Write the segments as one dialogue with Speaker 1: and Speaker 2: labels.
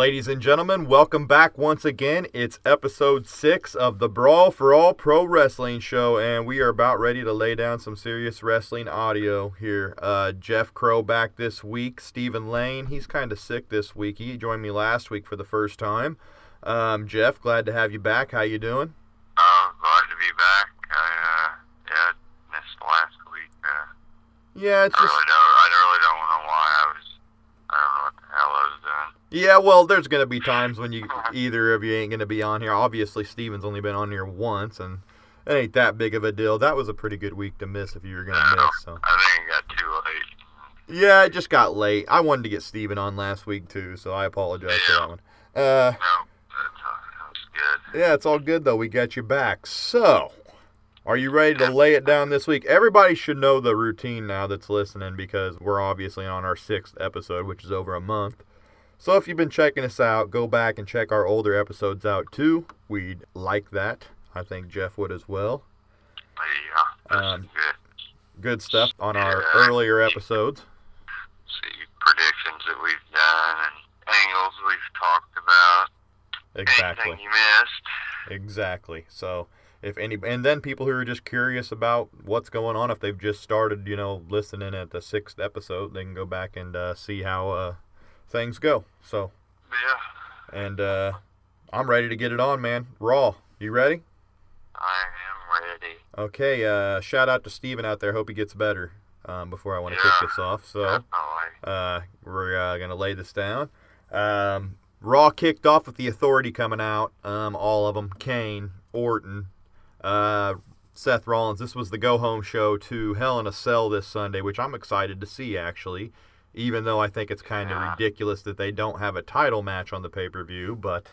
Speaker 1: Ladies and gentlemen, welcome back once again. It's episode 6 of the Brawl for All Pro Wrestling Show, and we are about ready to lay down some serious wrestling audio here. Jeff Crow back this week. Stephen Lane, he's kind of sick this week. He joined me last week for the first time. Jeff, glad to have you back. How you doing?
Speaker 2: Glad to be back. I missed last week.
Speaker 1: Yeah, it's just...
Speaker 2: I really don't know why. I don't know what the hell I was doing.
Speaker 1: Yeah, well, there's going to be times when either of you ain't going to be on here. Obviously, Steven's only been on here once, and it ain't that big of a deal. That was a pretty good week to miss if you were going to miss. So.
Speaker 2: I think it got too late.
Speaker 1: Yeah, it just got late. I wanted to get Steven on last week, too, so I apologize for that one.
Speaker 2: No, that was good.
Speaker 1: Yeah, it's all good, though. We got you back. So, are you ready to lay it down this week? Everybody should know the routine now that's listening because we're obviously on our 6th episode, which is over a month. So if you've been checking us out, go back and check our older episodes out, too. We'd like that. I think Jeff would as well.
Speaker 2: Yeah, that's
Speaker 1: good stuff on our earlier episodes.
Speaker 2: See predictions that we've done and angles we've talked about.
Speaker 1: Exactly.
Speaker 2: Anything you missed.
Speaker 1: Exactly. So and then people who are just curious about what's going on, if they've just started, listening at the 6th episode, they can go back and see how things go. So
Speaker 2: yeah.
Speaker 1: And I'm ready to get it on, man. Raw, you ready?
Speaker 2: I am ready.
Speaker 1: Okay, shout out to Steven out there. Hope he gets better before I want to kick this off. So we're going to lay this down. Raw kicked off with the Authority coming out. All of them. Kane, Orton, Seth Rollins. This was the go-home show to Hell in a Cell this Sunday, which I'm excited to see, actually. Even though I think it's kind of ridiculous that they don't have a title match on the pay-per-view, but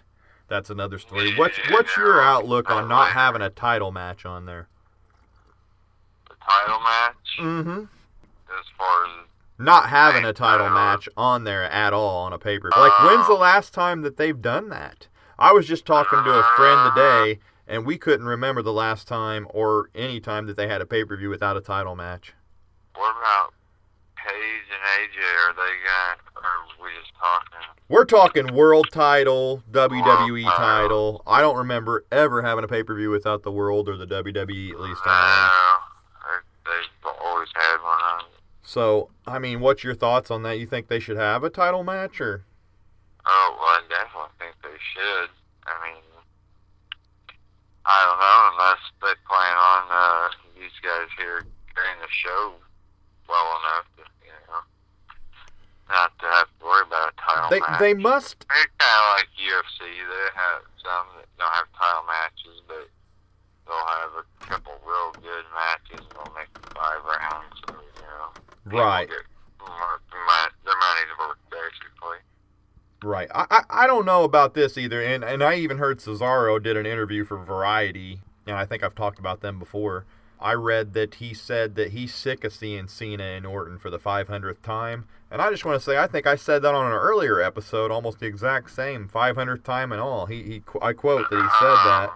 Speaker 1: that's another story. What's your outlook on not having a title match on there?
Speaker 2: The title match?
Speaker 1: Mm-hmm.
Speaker 2: As far as...
Speaker 1: Not having a title match on there at all on a pay-per-view. Like, when's the last time that they've done that? I was just talking to a friend today, and we couldn't remember the last time or any time that they had a pay-per-view without a title match.
Speaker 2: What about Paige and AJ? Are we just talking?
Speaker 1: We're talking world title, WWE title. I don't remember ever having a pay-per-view without the world or the WWE, at least.
Speaker 2: They've always had one on.
Speaker 1: So, I mean, what's your thoughts on that? You think they should have a title match, or?
Speaker 2: Oh, well, I definitely think they should. I mean, I don't know, unless they plan on these guys here carrying the show well enough to, not to have to worry about a title match.
Speaker 1: They must.
Speaker 2: They're kind of like UFC. They have some that don't have title matches, but they'll have a couple real good matches, and they'll make 5 rounds. So,
Speaker 1: right.
Speaker 2: Get their money's worth, basically.
Speaker 1: Right. I don't know about this either, and I even heard Cesaro did an interview for Variety, and I think I've talked about them before. I read that he said that he's sick of seeing Cena and Orton for the 500th time. And I just want to say, I think I said that on an earlier episode, almost the exact same, 500th time and all. I quote that he said that.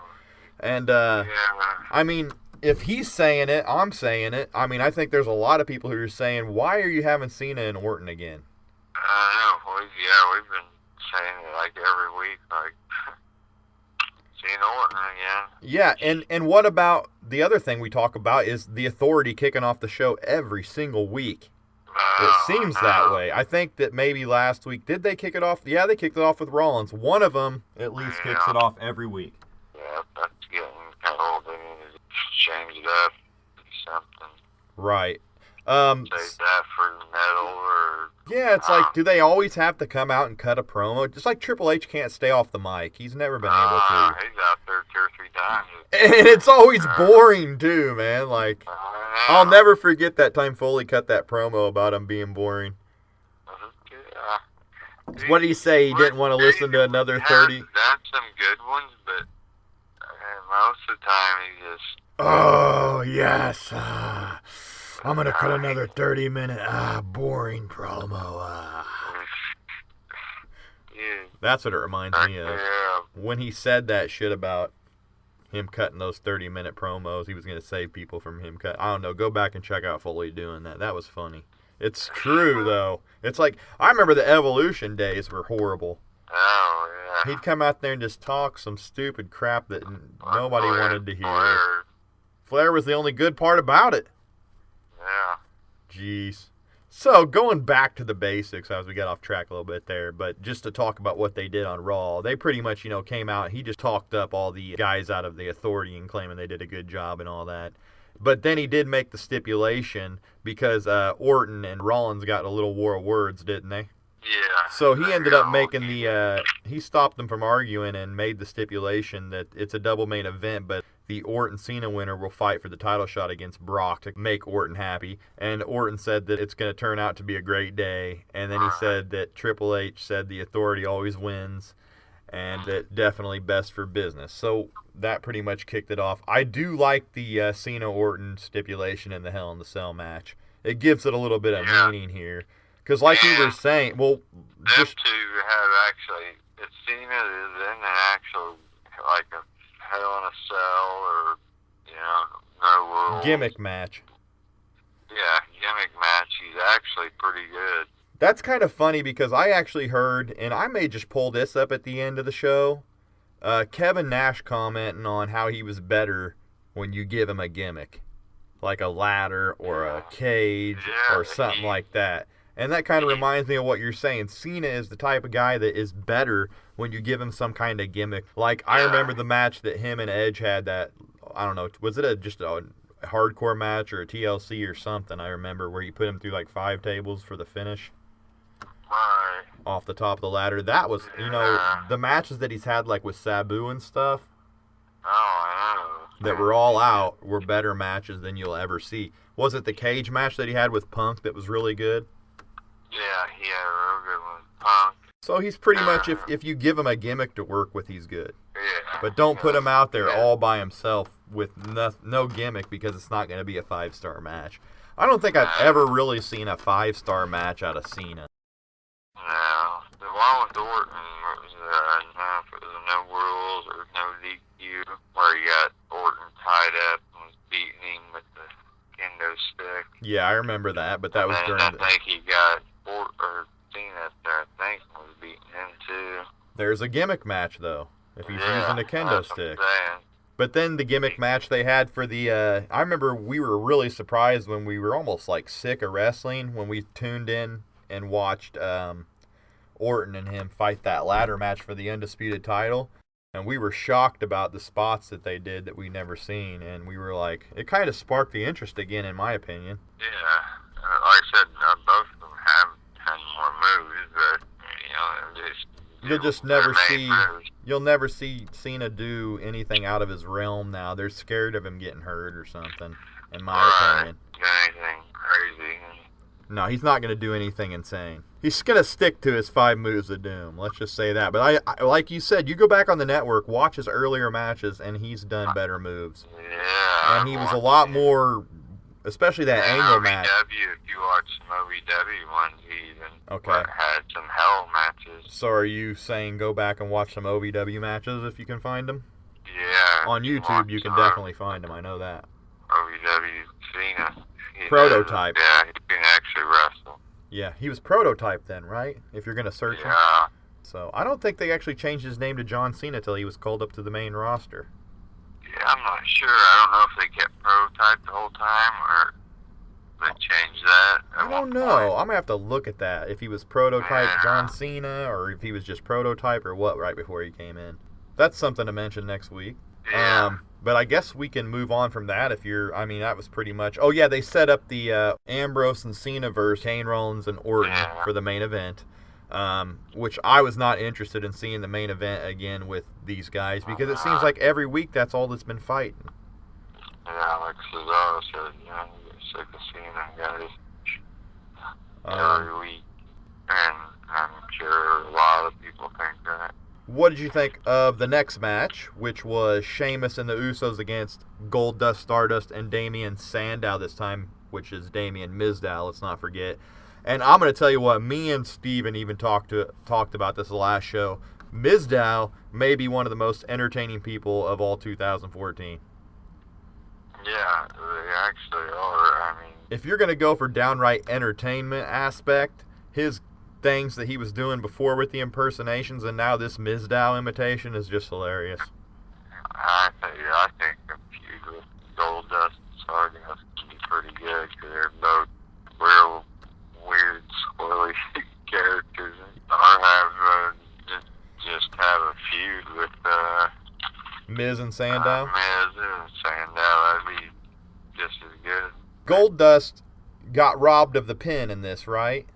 Speaker 1: And, I mean, if he's saying it, I'm saying it. I mean, I think there's a lot of people who are saying, why are you having Cena and Orton again?
Speaker 2: I know. We've been saying it like every week, like, Cena Orton again.
Speaker 1: Yeah, and what about the other thing we talk about is the Authority kicking off the show every single week. It seems that way. I think that maybe last week, did they kick it off? Yeah, they kicked it off with Rollins. One of them at least kicks it off every week.
Speaker 2: Yeah, that's getting kind of old. They need to change it up or something.
Speaker 1: Right.
Speaker 2: Save that for metal or...
Speaker 1: Yeah, it's like, do they always have to come out and cut a promo? Just like Triple H can't stay off the mic. He's never been able to.
Speaker 2: He's out there 2 or 3 times.
Speaker 1: And it's always boring, too, man. Like, I'll never forget that time Foley cut that promo about him being boring. What did he say? He didn't want to listen to another 30?
Speaker 2: He's done some good ones, but most of the time he just...
Speaker 1: Oh, yes. I'm going to cut another 30-minute, boring promo. That's what it reminds me of. When he said that shit about him cutting those 30-minute promos, he was going to save people from him cut. I don't know. Go back and check out Foley doing that. That was funny. It's true, though. It's like, I remember the Evolution days were horrible.
Speaker 2: Oh, yeah.
Speaker 1: He'd come out there and just talk some stupid crap that nobody wanted to hear. Flair was the only good part about it.
Speaker 2: Yeah.
Speaker 1: Jeez. So, going back to the basics, as we got off track a little bit there, but just to talk about what they did on Raw, they pretty much, came out, he just talked up all the guys out of the Authority and claiming they did a good job and all that. But then he did make the stipulation because Orton and Rollins got in a little war of words, didn't they?
Speaker 2: Yeah.
Speaker 1: So he ended up making he stopped them from arguing and made the stipulation that it's a double main event, but the Orton-Cena winner will fight for the title shot against Brock to make Orton happy. And Orton said that it's going to turn out to be a great day. And then he said that Triple H said the Authority always wins and that definitely best for business. So that pretty much kicked it off. I do like the Cena-Orton stipulation in the Hell in the Cell match. It gives it a little bit of meaning here. Because like you were saying, well,
Speaker 2: them two have actually, it's Cena is in an actual, like a Hell in a Cell or, no rules.
Speaker 1: Gimmick match.
Speaker 2: Yeah, gimmick match. He's actually pretty good.
Speaker 1: That's kind of funny because I actually heard, and I may just pull this up at the end of the show, Kevin Nash commenting on how he was better when you give him a gimmick. Like a ladder or a cage or something like that. And that kind of reminds me of what you're saying. Cena is the type of guy that is better when you give him some kind of gimmick. Like, I remember the match that him and Edge had that, I don't know, was it just a hardcore match or a TLC or something, I remember, where you put him through like 5 tables for the finish?
Speaker 2: Right.
Speaker 1: Off the top of the ladder. That was, the matches that he's had like with Sabu and stuff.
Speaker 2: Oh, I know.
Speaker 1: That were all out were better matches than you'll ever see. Was it the cage match that he had with Punk that was really good?
Speaker 2: Yeah, he had a real good one. Punk.
Speaker 1: So he's pretty much, if you give him a gimmick to work with, he's good.
Speaker 2: Yeah.
Speaker 1: But don't put him out there all by himself with no gimmick because it's not going to be a 5-star match. I don't think I've ever really seen a 5-star match out of Cena.
Speaker 2: No. The one with Orton was no rules or no DQ, where you got Orton tied up and was beating him with the kendo stick.
Speaker 1: Yeah, I remember that, but that was during
Speaker 2: I think he got Cena up there, I think, was beating him too.
Speaker 1: There's a gimmick match, though, if he's using a kendo stick.
Speaker 2: What
Speaker 1: But then the gimmick match they had for the, I remember we were really surprised when we were almost like sick of wrestling when we tuned in and watched Orton and him fight that ladder match for the undisputed title. And we were shocked about the spots that they did that we never seen. And we were like, it kind of sparked the interest again, in my opinion.
Speaker 2: Yeah. Like I said, both of them have 10 more moves, but,
Speaker 1: You'll never see Cena do anything out of his realm now. They're scared of him getting hurt or something, in my opinion.
Speaker 2: Anything crazy.
Speaker 1: No, he's not going to do anything insane. He's going to stick to his 5 moves of doom. Let's just say that. But I like you said, you go back on the network, watch his earlier matches, and he's done better moves.
Speaker 2: Yeah.
Speaker 1: And he was a lot more, especially that angle match.
Speaker 2: If you watch some OVW ones, he even had some hell matches.
Speaker 1: So are you saying go back and watch some OVW matches if you can find them?
Speaker 2: Yeah.
Speaker 1: On YouTube, you can definitely find them. I know that.
Speaker 2: OVW Cena.
Speaker 1: Prototype.
Speaker 2: Yeah, he can actually wrestle.
Speaker 1: Yeah, he was Prototype then, right? If you're going to search him. So I don't think they actually changed his name to John Cena till he was called up to the main roster.
Speaker 2: Yeah, I'm not sure. I don't know if they kept Prototype the whole time or they changed that.
Speaker 1: I don't know. I'm going to have to look at that. If he was Prototype John Cena or if he was just Prototype or what right before he came in. That's something to mention next week.
Speaker 2: Yeah.
Speaker 1: But I guess we can move on from that if you're, that was pretty much, oh yeah, they set up the Ambrose and Cena versus Kane, Rollins, and Orton for the main event, which I was not interested in seeing the main event again with these guys because it seems like every week that's all that's been fighting.
Speaker 2: Yeah, like Cesaro said, you get sick of Cena guys every week, and I'm sure a lot of people think that.
Speaker 1: What did you think of the next match, which was Sheamus and the Usos against Goldust, Stardust, and Damien Sandow this time, which is Damien Mizdow, let's not forget. And I'm going to tell you what, me and Steven even talked about this the last show. Mizdow may be one of the most entertaining people of all 2014.
Speaker 2: Yeah, they actually are.
Speaker 1: If you're going to go for downright entertainment aspect, his things that he was doing before with the impersonations, and now this Mizdow imitation is just hilarious.
Speaker 2: I think the feud with Goldust and Stardust would be pretty good because they're both real weird, squirrely characters. Or have just have a feud with
Speaker 1: Miz and Sandow.
Speaker 2: Miz and Sandow, that'd be just as good.
Speaker 1: Goldust got robbed of the pin in this, right?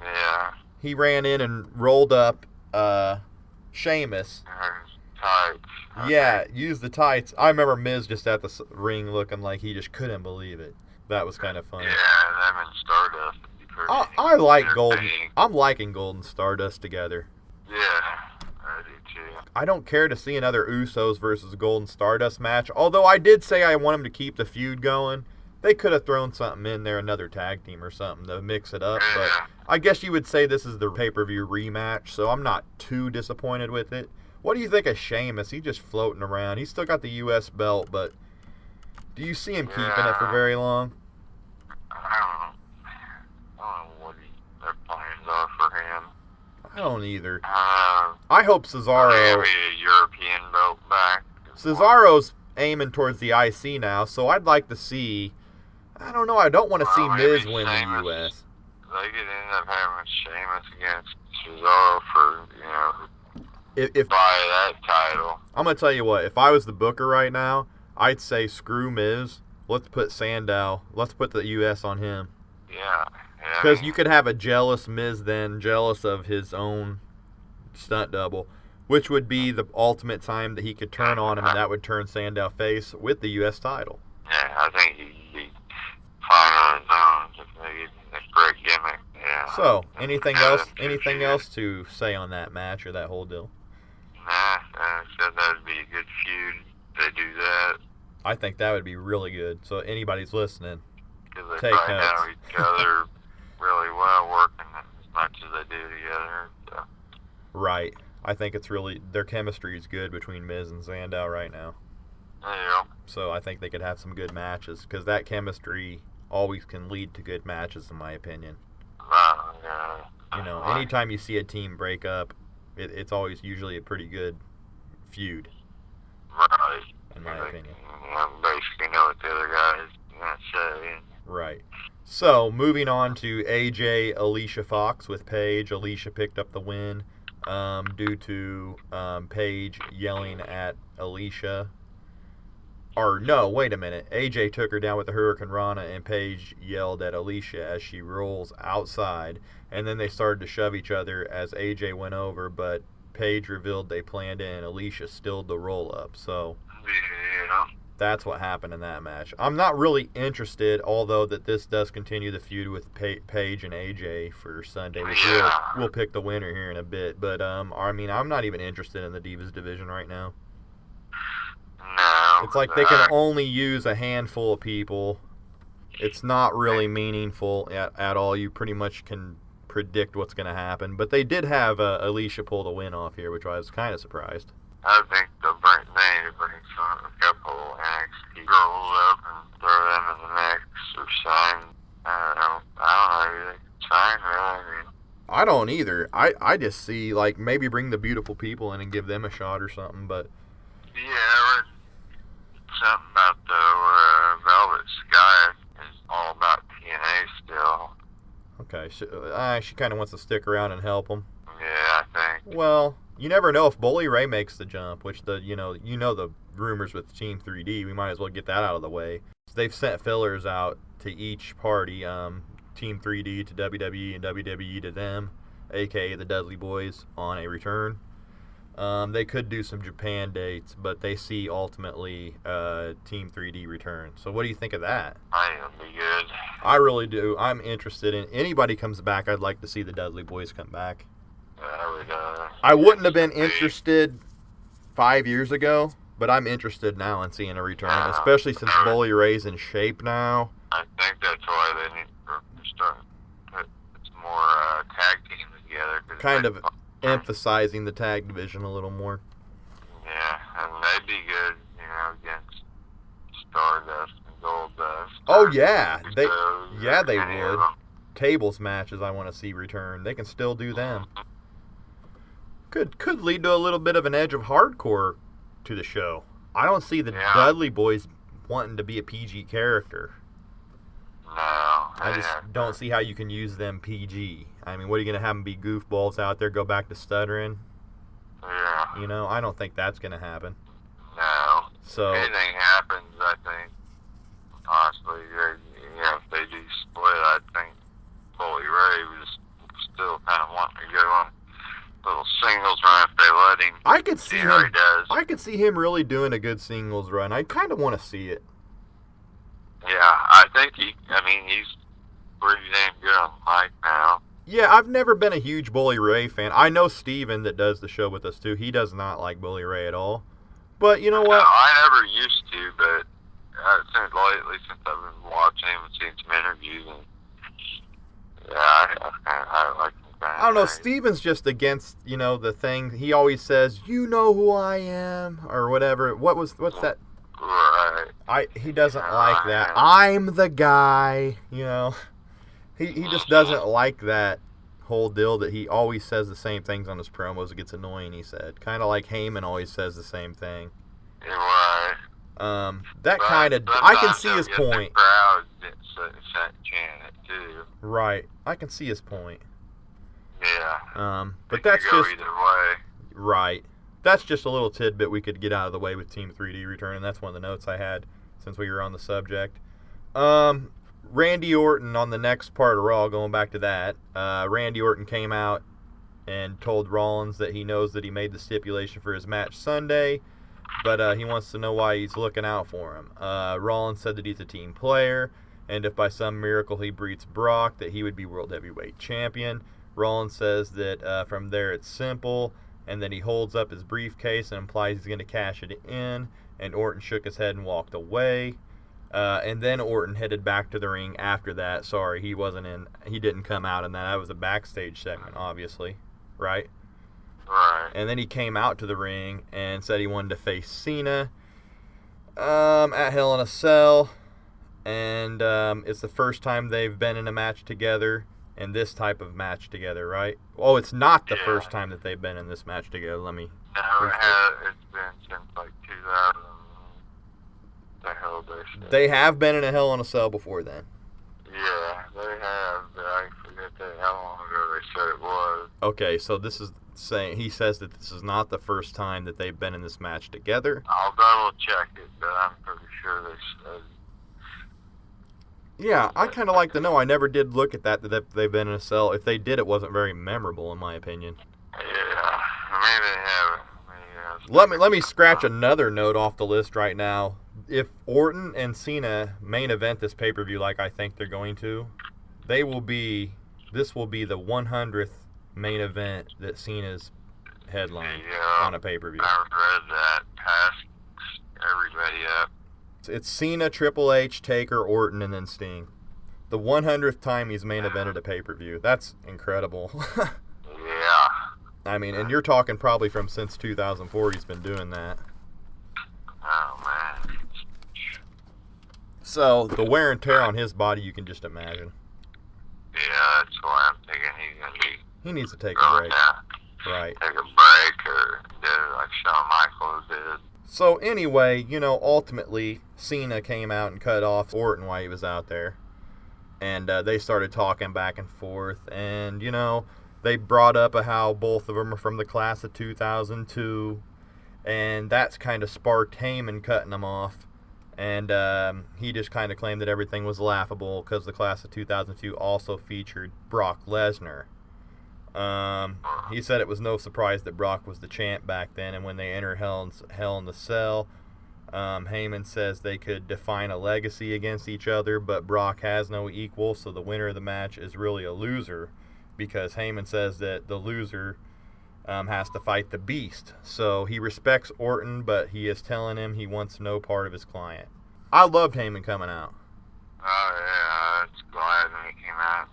Speaker 2: Yeah.
Speaker 1: He ran in and rolled up Sheamus.
Speaker 2: Tights.
Speaker 1: Yeah, used the tights. I remember Miz just at the ring looking like he just couldn't believe it. That was kind of funny.
Speaker 2: Yeah, them and Stardust would be pretty
Speaker 1: I like Golden.
Speaker 2: entertaining.
Speaker 1: I'm liking Golden Stardust together.
Speaker 2: Yeah, I do too.
Speaker 1: I don't care to see another Usos versus Golden Stardust match, although I did say I want him to keep the feud going. They could have thrown something in there, another tag team or something to mix it up, but I guess you would say this is the pay-per-view rematch, so I'm not too disappointed with it. What do you think of Sheamus? He's just floating around. He's still got the U.S. belt, but do you see him keeping it for very long?
Speaker 2: I don't know what their plans are for him.
Speaker 1: I don't either. I hope Cesaro...
Speaker 2: Maybe a European belt back.
Speaker 1: Cesaro's aiming towards the IC now, so I'd like to see... I don't know. I don't want to see Miz win the U.S.
Speaker 2: They could end up having Sheamus against Cesaro for,
Speaker 1: If
Speaker 2: by that title.
Speaker 1: I'm going to tell you what. If I was the booker right now, I'd say screw Miz. Let's put Sandow. Let's put the U.S. on him.
Speaker 2: Yeah.
Speaker 1: Because you could have a jealous Miz then, jealous of his own stunt double, which would be the ultimate time that he could turn on him, and that would turn Sandow face with the U.S. title.
Speaker 2: Yeah, I think he'd be fine on his own. If they get a great gimmick. Yeah.
Speaker 1: So, anything else to say on that match or that whole deal?
Speaker 2: Nah, I said that'd be a good feud if they do that.
Speaker 1: I think that would be really good. So anybody's listening,
Speaker 2: Because they
Speaker 1: take
Speaker 2: find
Speaker 1: notes.
Speaker 2: out each other really well, working as much as they do together. So.
Speaker 1: Right. I think it's really, their chemistry is good between Miz and Sandow right now.
Speaker 2: Yeah.
Speaker 1: So I think they could have some good matches, because that chemistry always can lead to good matches, in my opinion. Anytime you see a team break up, it's always usually a pretty good feud.
Speaker 2: Right.
Speaker 1: In my opinion.
Speaker 2: Basically know what the other guys gonna say.
Speaker 1: Right. So, moving on to AJ Alicia Fox with Paige. Alicia picked up the win due to Paige yelling at Alicia. Or, no, wait a minute. AJ took her down with the Hurricane Rana, and Paige yelled at Alicia as she rolls outside. And then they started to shove each other as AJ went over, but Paige revealed they planned it, and Alicia stilled the roll-up. So, that's what happened in that match. I'm not really interested, although that this does continue the feud with Paige and AJ for Sunday, which we'll pick the winner here in a bit. But, I'm not even interested in the Divas division right now.
Speaker 2: No.
Speaker 1: It's like they can only use a handful of people. It's not really meaningful at all. You pretty much can predict what's going to happen. But they did have Alicia pull the win off here, which I was kind of surprised.
Speaker 2: I think they need to bring a couple NXT girls up and throw them in the mix or sign. I don't know. Sign, really.
Speaker 1: I don't either. I just see, like, maybe bring the beautiful people in and give them a shot or something, but...
Speaker 2: Yeah, I read something about the Velvet Sky is all about TNA still.
Speaker 1: Okay, she kind of wants to stick around and help them.
Speaker 2: Yeah, I think.
Speaker 1: Well, you never know if Bully Ray makes the jump, which the rumors with Team 3D. We might as well get that out of the way. They've sent fillers out to each party, Team 3D to WWE and WWE to them, aka the Dudley Boys, on a return. They could do some Japan dates, but they see ultimately Team 3D return. So what do you think of that?
Speaker 2: I think it'll be good.
Speaker 1: I really do. I'm interested in anybody comes back. I'd like to see the Dudley Boys come back. I wouldn't have been interested 5 years ago, but I'm interested now in seeing a return, especially since Bully Ray's in shape now.
Speaker 2: I think that's why they need to start put some more tag teams together.
Speaker 1: Kind of emphasizing the tag division a little more.
Speaker 2: Yeah, and they'd be good, against Stardust and Goldust.
Speaker 1: Oh yeah, they would. tables matches I want to see return. They can still do them. Could lead to a little bit of an edge of hardcore to the show. I don't see the Dudley Boys wanting to be a PG character.
Speaker 2: No.
Speaker 1: I just don't see how you can use them PG. I mean, what are you going to have them be goofballs out there, go back to stuttering?
Speaker 2: Yeah.
Speaker 1: You know, I don't think that's going to happen.
Speaker 2: No.
Speaker 1: So
Speaker 2: if anything happens, I think, honestly, if they do split, I think Bully Ray was still kind of wanting to go on little singles run if they let him.
Speaker 1: I could see
Speaker 2: how
Speaker 1: him.
Speaker 2: He does.
Speaker 1: I could see him really doing a good singles run. I kind of want to see it.
Speaker 2: Yeah, I think he's pretty damn good on the mic now.
Speaker 1: Yeah, I've never been a huge Bully Ray fan. I know Steven that does the show with us too. He does not like Bully Ray at all. But you know what?
Speaker 2: No, I never used to, but since I've been watching him and seeing some interviews, and I like him.
Speaker 1: I don't know. Steven's just against, the thing. He always says, "You know who I am," or whatever. What's that?
Speaker 2: Right.
Speaker 1: He doesn't like that. I'm the guy. He just doesn't like that whole deal that he always says the same things on his promos. It gets annoying, he said. Kind of like Heyman always says the same thing.
Speaker 2: Right.
Speaker 1: I can see his point.
Speaker 2: The crowd chant it too.
Speaker 1: Right. I can see his point.
Speaker 2: Yeah.
Speaker 1: But that's just
Speaker 2: either way.
Speaker 1: Right. That's just a little tidbit we could get out of the way with Team 3D return, and that's one of the notes I had since we were on the subject. Randy Orton on the next part of Raw, going back to that. Randy Orton came out and told Rollins that he knows that he made the stipulation for his match Sunday, but he wants to know why he's looking out for him. Rollins said that he's a team player, and if by some miracle he beats Brock, that he would be World Heavyweight Champion. Rollins says that from there it's simple, and then he holds up his briefcase and implies he's going to cash it in, and Orton shook his head and walked away. And then Orton headed back to the ring after that. Sorry, he didn't come out in that. That was a backstage segment, obviously, right?
Speaker 2: Right.
Speaker 1: And then he came out to the ring and said he wanted to face Cena at Hell in a Cell, and it's the first time they've been in a match together. In this type of match together, right? Oh, it's not the first time that they've been in this match together. Let me...
Speaker 2: No, it's been since like 2000. The hell
Speaker 1: they have been in a Hell in a Cell before then.
Speaker 2: Yeah, they have, but I forget how long ago they said it was.
Speaker 1: Okay, so he says that this is not the first time that they've been in this match together.
Speaker 2: I'll double check it, but I'm pretty sure they said...
Speaker 1: Yeah, I kind of like to know. I never did look at that they've been in a cell. If they did, it wasn't very memorable, in my opinion.
Speaker 2: Yeah, maybe they haven't.
Speaker 1: Let me scratch another note off the list right now. If Orton and Cena main event this pay-per-view like I think they're going to, this will be the 100th main event that Cena's headlined on a pay-per-view.
Speaker 2: I read that. Passed everybody up.
Speaker 1: It's Cena, Triple H, Taker, Orton, and then Sting. The 100th time he's main evented a pay-per-view. That's incredible.
Speaker 2: Yeah.
Speaker 1: I mean, and you're talking probably from since 2004 he's been doing that.
Speaker 2: Oh, man.
Speaker 1: So, the wear and tear on his body, you can just imagine.
Speaker 2: Yeah, that's why I'm thinking he's going to be...
Speaker 1: He needs to take a break. Right.
Speaker 2: Take a break or do it like Shawn Michaels did.
Speaker 1: So anyway, ultimately, Cena came out and cut off Orton while he was out there. And they started talking back and forth. And, they brought up how both of them are from the class of 2002. And that's kind of sparked Heyman cutting them off. And he just kind of claimed that everything was laughable because the class of 2002 also featured Brock Lesnar. He said it was no surprise that Brock was the champ back then, and when they enter Hell in the Cell, Heyman says they could define a legacy against each other, but Brock has no equal, so the winner of the match is really a loser, because Heyman says that the loser has to fight the Beast. So he respects Orton, but he is telling him he wants no part of his client. I loved Heyman coming out.
Speaker 2: Oh, yeah, that's glad when he came out.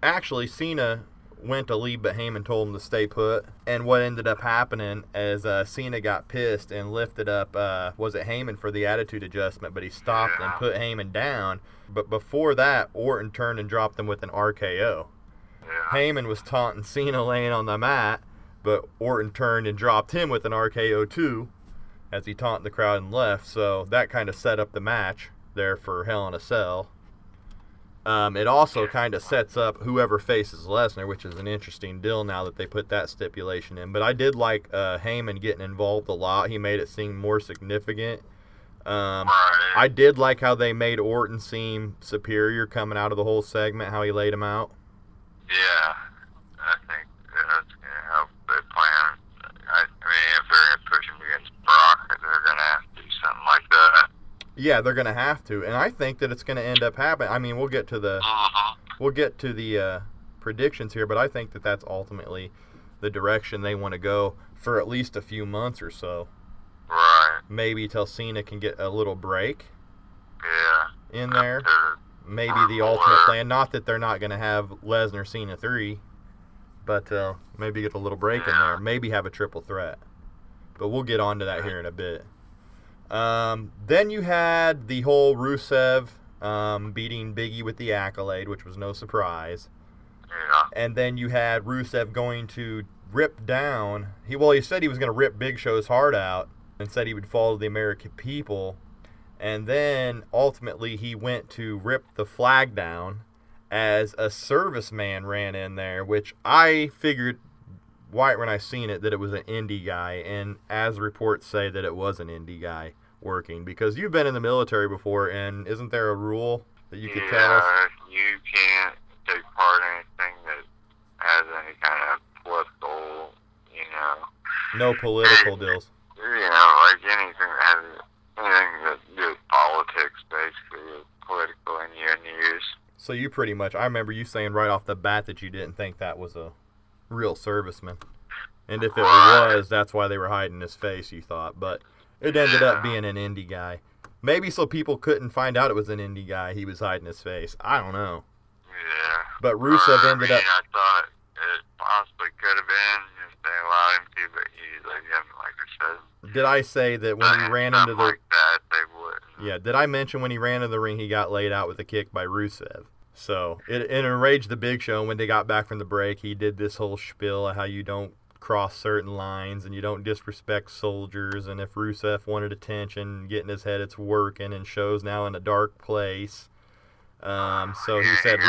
Speaker 1: Actually, Cena went to leave, but Heyman told him to stay put. And what ended up happening is Cena got pissed and lifted up, was it Heyman for the attitude adjustment, but he stopped and put Heyman down. But before that, Orton turned and dropped him with an RKO. Heyman was taunting Cena laying on the mat, but Orton turned and dropped him with an RKO too, as he taunted the crowd and left. So that kind of set up the match there for Hell in a Cell. It also kind of sets up whoever faces Lesnar, which is an interesting deal now that they put that stipulation in. But I did like Heyman getting involved a lot. He made it seem more significant. I did like how they made Orton seem superior coming out of the whole segment, how he laid him out.
Speaker 2: Yeah, I think that's going to help the plan. I mean, if they're going to push him against Brock, they're going to have to do something like that.
Speaker 1: Yeah, they're going to have to, and I think that it's going to end up happening. I mean, we'll get to the predictions here, but I think that that's ultimately the direction they want to go for at least a few months or so.
Speaker 2: Right.
Speaker 1: Maybe till Cena can get a little break.
Speaker 2: Yeah.
Speaker 1: In there. Maybe the ultimate plan. Not that they're not going to have Lesnar Cena 3, but maybe get a little break in there. Maybe have a triple threat. But we'll get on to that here in a bit. Then you had the whole Rusev beating Big E with the Accolade, which was no surprise.
Speaker 2: Yeah.
Speaker 1: And then you had Rusev going to rip down. He said he was going to rip Big Show's heart out and said he would follow the American people. And then ultimately he went to rip the flag down as a serviceman ran in there, which I figured right when I seen it that it was an indie guy, and as reports say that it was an indie guy working, because you've been in the military before, and isn't there a rule that you could tell us?
Speaker 2: Yeah, you can't take part in anything that has any kind of political,
Speaker 1: No political deals.
Speaker 2: Like anything that has anything to do with politics, basically, political news.
Speaker 1: So you pretty much, I remember you saying right off the bat that you didn't think that was a real serviceman. And if it was, that's why they were hiding his face, you thought. But it ended up being an indie guy. Maybe so people couldn't find out it was an indie guy, he was hiding his face. I don't know.
Speaker 2: Yeah.
Speaker 1: But Rusev ended up...
Speaker 2: I thought it possibly could have been if they allowed him to, but usually they haven't, like I said.
Speaker 1: Did I say that when he ran into the...
Speaker 2: like that, they wouldn't.
Speaker 1: Yeah, did I mention when he ran into the ring, he got laid out with a kick by Rusev? So, it enraged the Big Show. When they got back from the break, he did this whole spiel of how you don't cross certain lines and you don't disrespect soldiers, and if Rusev wanted attention, getting his head, it's working, and Show's now in a dark place. So he said,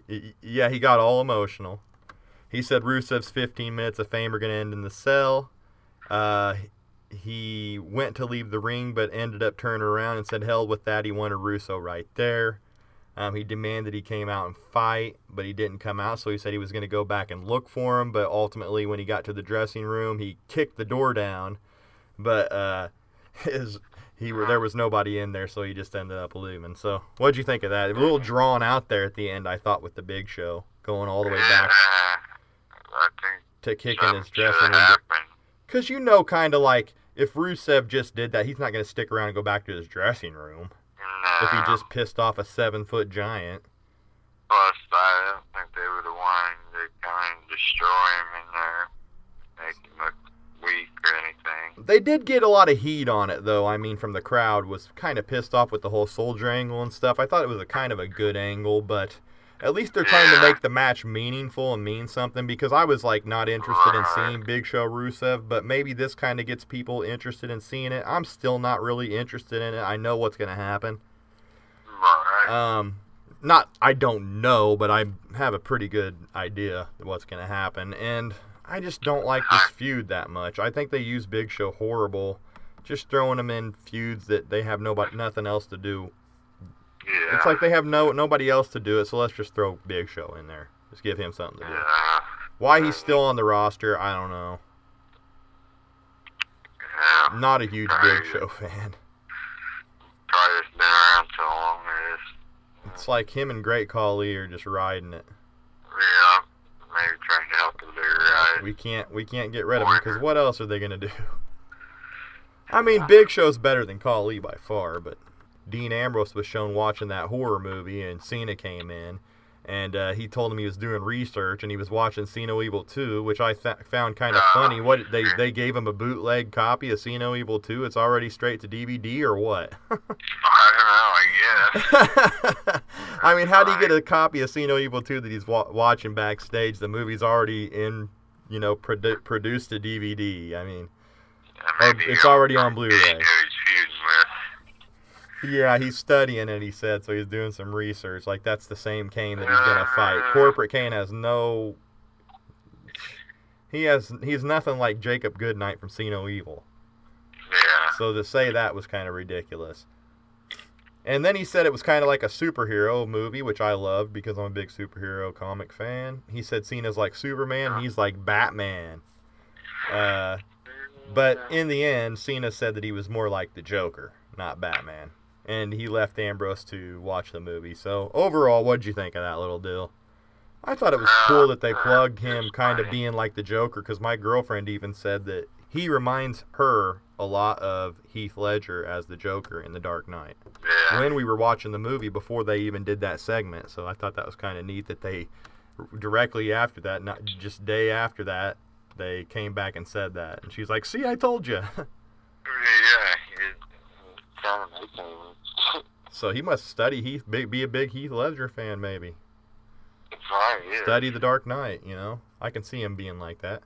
Speaker 1: he got all emotional. He said Rusev's 15 minutes of fame are going to end in the cell. He went to leave the ring, but ended up turning around and said, hell with that, he wanted Russo right there. He demanded he came out and fight, but he didn't come out, so he said he was going to go back and look for him, but ultimately when he got to the dressing room, he kicked the door down, but there was nobody in there, so he just ended up leaving. So what'd you think of that? A little drawn out there at the end, I thought, with the Big Show, going all the way back
Speaker 2: I think
Speaker 1: to kicking his dressing room. Because kind of like, if Rusev just did that, he's not going to stick around and go back to his dressing room.
Speaker 2: No.
Speaker 1: If he just pissed off a 7-foot giant.
Speaker 2: Plus, I don't think they would have wanted to kind of destroy him in there, make him look weak or anything.
Speaker 1: They did get a lot of heat on it, though. I mean, from the crowd, was kind of pissed off with the whole soldier angle and stuff. I thought it was a kind of a good angle, but at least they're trying to make the match meaningful and mean something, because I was, not interested in seeing Big Show Rusev, but maybe this kind of gets people interested in seeing it. I'm still not really interested in it. I know what's going to happen. I don't know, but I have a pretty good idea of what's going to happen, and I just don't like this feud that much. I think they use Big Show horrible, just throwing him in feuds that they have nothing else to do.
Speaker 2: Yeah.
Speaker 1: It's like they have nobody else to do it, so let's just throw Big Show in there. Just give him something to do.
Speaker 2: Yeah.
Speaker 1: Why he's still on the roster, I don't know.
Speaker 2: Yeah.
Speaker 1: Not a huge Big Show fan.
Speaker 2: Probably just been around so long it is.
Speaker 1: It's like him and Great Khali are just riding it.
Speaker 2: Yeah, maybe trying to help the bigger guys.
Speaker 1: We can't get rid of him, because what else are they going to do? I mean, Big Show's better than Khali by far, but Dean Ambrose was shown watching that horror movie, and Cena came in, And he told him he was doing research, and he was watching See No Evil 2, which I found kind of funny. What they gave him a bootleg copy of See No Evil 2? It's already straight to DVD, or what?
Speaker 2: I don't know, I guess.
Speaker 1: I mean, how do you get a copy of See No Evil 2 that he's watching backstage? The movie's already in, produced to DVD. I mean, it's already on Blu-ray. Yeah, he's studying it, he said, so he's doing some research. Like, that's the same Kane that he's going to fight. Corporate Kane has no... He's nothing like Jacob Goodnight from See No Evil.
Speaker 2: Yeah.
Speaker 1: So to say that was kind of ridiculous. And then he said it was kind of like a superhero movie, which I loved because I'm a big superhero comic fan. He said Cena's like Superman, he's like Batman. But in the end, Cena said that he was more like the Joker, not Batman. And he left Ambrose to watch the movie. So, overall, what'd you think of that little deal? I thought it was cool that they plugged him kind of being like the Joker, because my girlfriend even said that he reminds her a lot of Heath Ledger as the Joker in The Dark Knight.
Speaker 2: Yeah.
Speaker 1: When we were watching the movie before they even did that segment. So I thought that was kind of neat that they, directly after that, not just day after that, they came back and said that. And she's like, see, I told you. So he must study be a big Heath Ledger fan, maybe.
Speaker 2: Right, yeah.
Speaker 1: Study The Dark Knight, I can see him being like that.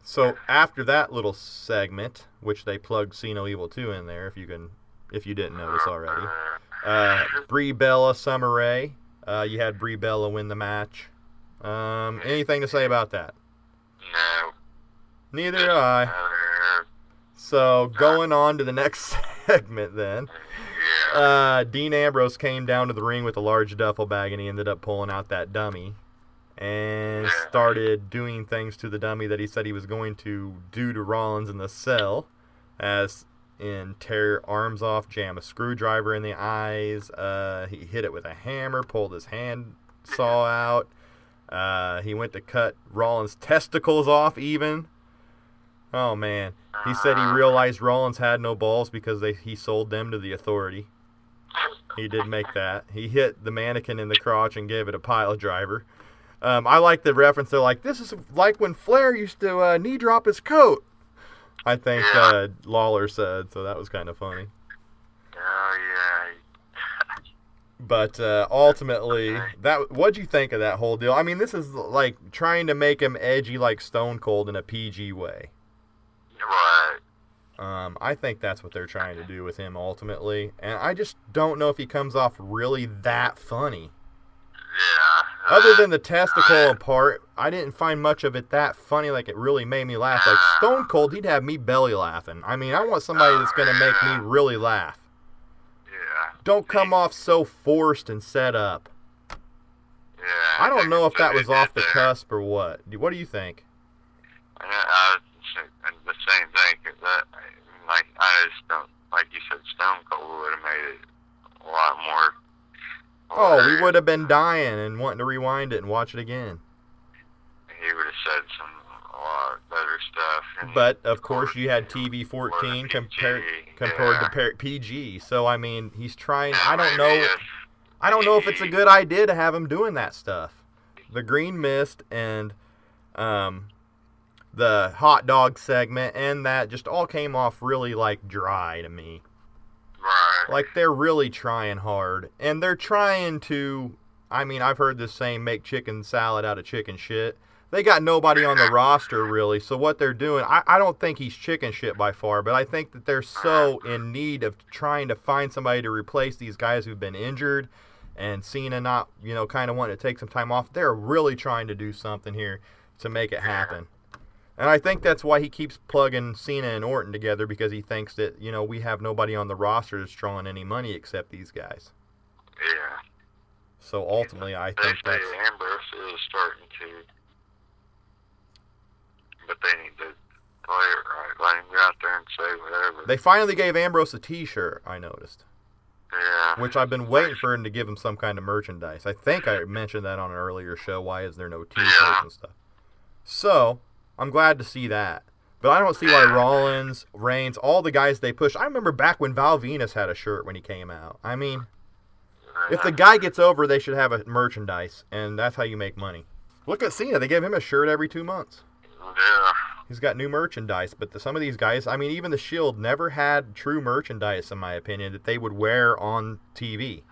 Speaker 1: So after that little segment, which they plugged See No Evil 2 in there, if you didn't notice already. Brie Bella, Summer Rae. You had Brie Bella win the match. Anything to say about that?
Speaker 2: No.
Speaker 1: Neither do I. So going on to the next segment then. Dean Ambrose came down to the ring with a large duffel bag, and he ended up pulling out that dummy and started doing things to the dummy that he said he was going to do to Rollins in the cell, as in tear arms off, jam a screwdriver in the eyes. He hit it with a hammer, pulled his hand saw out. He went to cut Rollins' testicles off even. Oh, man. He said he realized Rollins had no balls because he sold them to the Authority. He did make that. He hit the mannequin in the crotch and gave it a pile driver. I like the reference. They're like, this is like when Flair used to knee drop his coat, I think Lawler said. So that was kind of funny.
Speaker 2: Oh, yeah.
Speaker 1: But ultimately, what'd you think of that whole deal? I mean, this is like trying to make him edgy like Stone Cold in a PG way.
Speaker 2: Right.
Speaker 1: I think that's what they're trying to do with him ultimately, and I just don't know if he comes off really that funny.
Speaker 2: Yeah.
Speaker 1: Other than the testicle part, I didn't find much of it that funny, like it really made me laugh. Like Stone Cold, he'd have me belly laughing. I mean, I want somebody that's going to make me really laugh.
Speaker 2: Yeah.
Speaker 1: Don't come off so forced and set up.
Speaker 2: Yeah.
Speaker 1: I don't know if that was off the cusp or what. What do you think?
Speaker 2: I the same thing, cause I just don't, like you said, Stone Cold would have made it a lot more.
Speaker 1: Oh, we would have been dying and wanting to rewind it and watch it again.
Speaker 2: He would have said a lot better stuff.
Speaker 1: But of course, you had TV 14 compared to PG. So I mean, he's trying. I don't know if it's a good idea to have him doing that stuff. The Green Mist and the hot dog segment and that just all came off really like dry to me.
Speaker 2: Right.
Speaker 1: Like they're really trying hard, and they're trying to. I mean, I've heard this saying, make chicken salad out of chicken shit. They got nobody on the roster, really, so what they're doing, I don't think he's chicken shit by far, but I think that they're so in need of trying to find somebody to replace these guys who've been injured, and Cena not, kind of wanting to take some time off. They're really trying to do something here to make it happen. And I think that's why he keeps plugging Cena and Orton together, because he thinks that, we have nobody on the roster that's drawing any money except these guys.
Speaker 2: Yeah.
Speaker 1: So ultimately, I think that's...
Speaker 2: Ambrose is starting to... But they need to play it right. Let him go out there and say whatever.
Speaker 1: They finally gave Ambrose a T-shirt, I noticed.
Speaker 2: Yeah.
Speaker 1: Which I've been waiting for him to give him some kind of merchandise. I think I mentioned that on an earlier show. Why is there no T-shirts and stuff? So, I'm glad to see that. But I don't see why Rollins, Reigns, all the guys they pushed. I remember back when Val Venus had a shirt when he came out. I mean, If the guy gets over, they should have a merchandise, and that's how you make money. Look at Cena. They give him a shirt every 2 months.
Speaker 2: Yeah.
Speaker 1: He's got new merchandise, but some of these guys, I mean, even the Shield never had true merchandise, in my opinion, that they would wear on TV.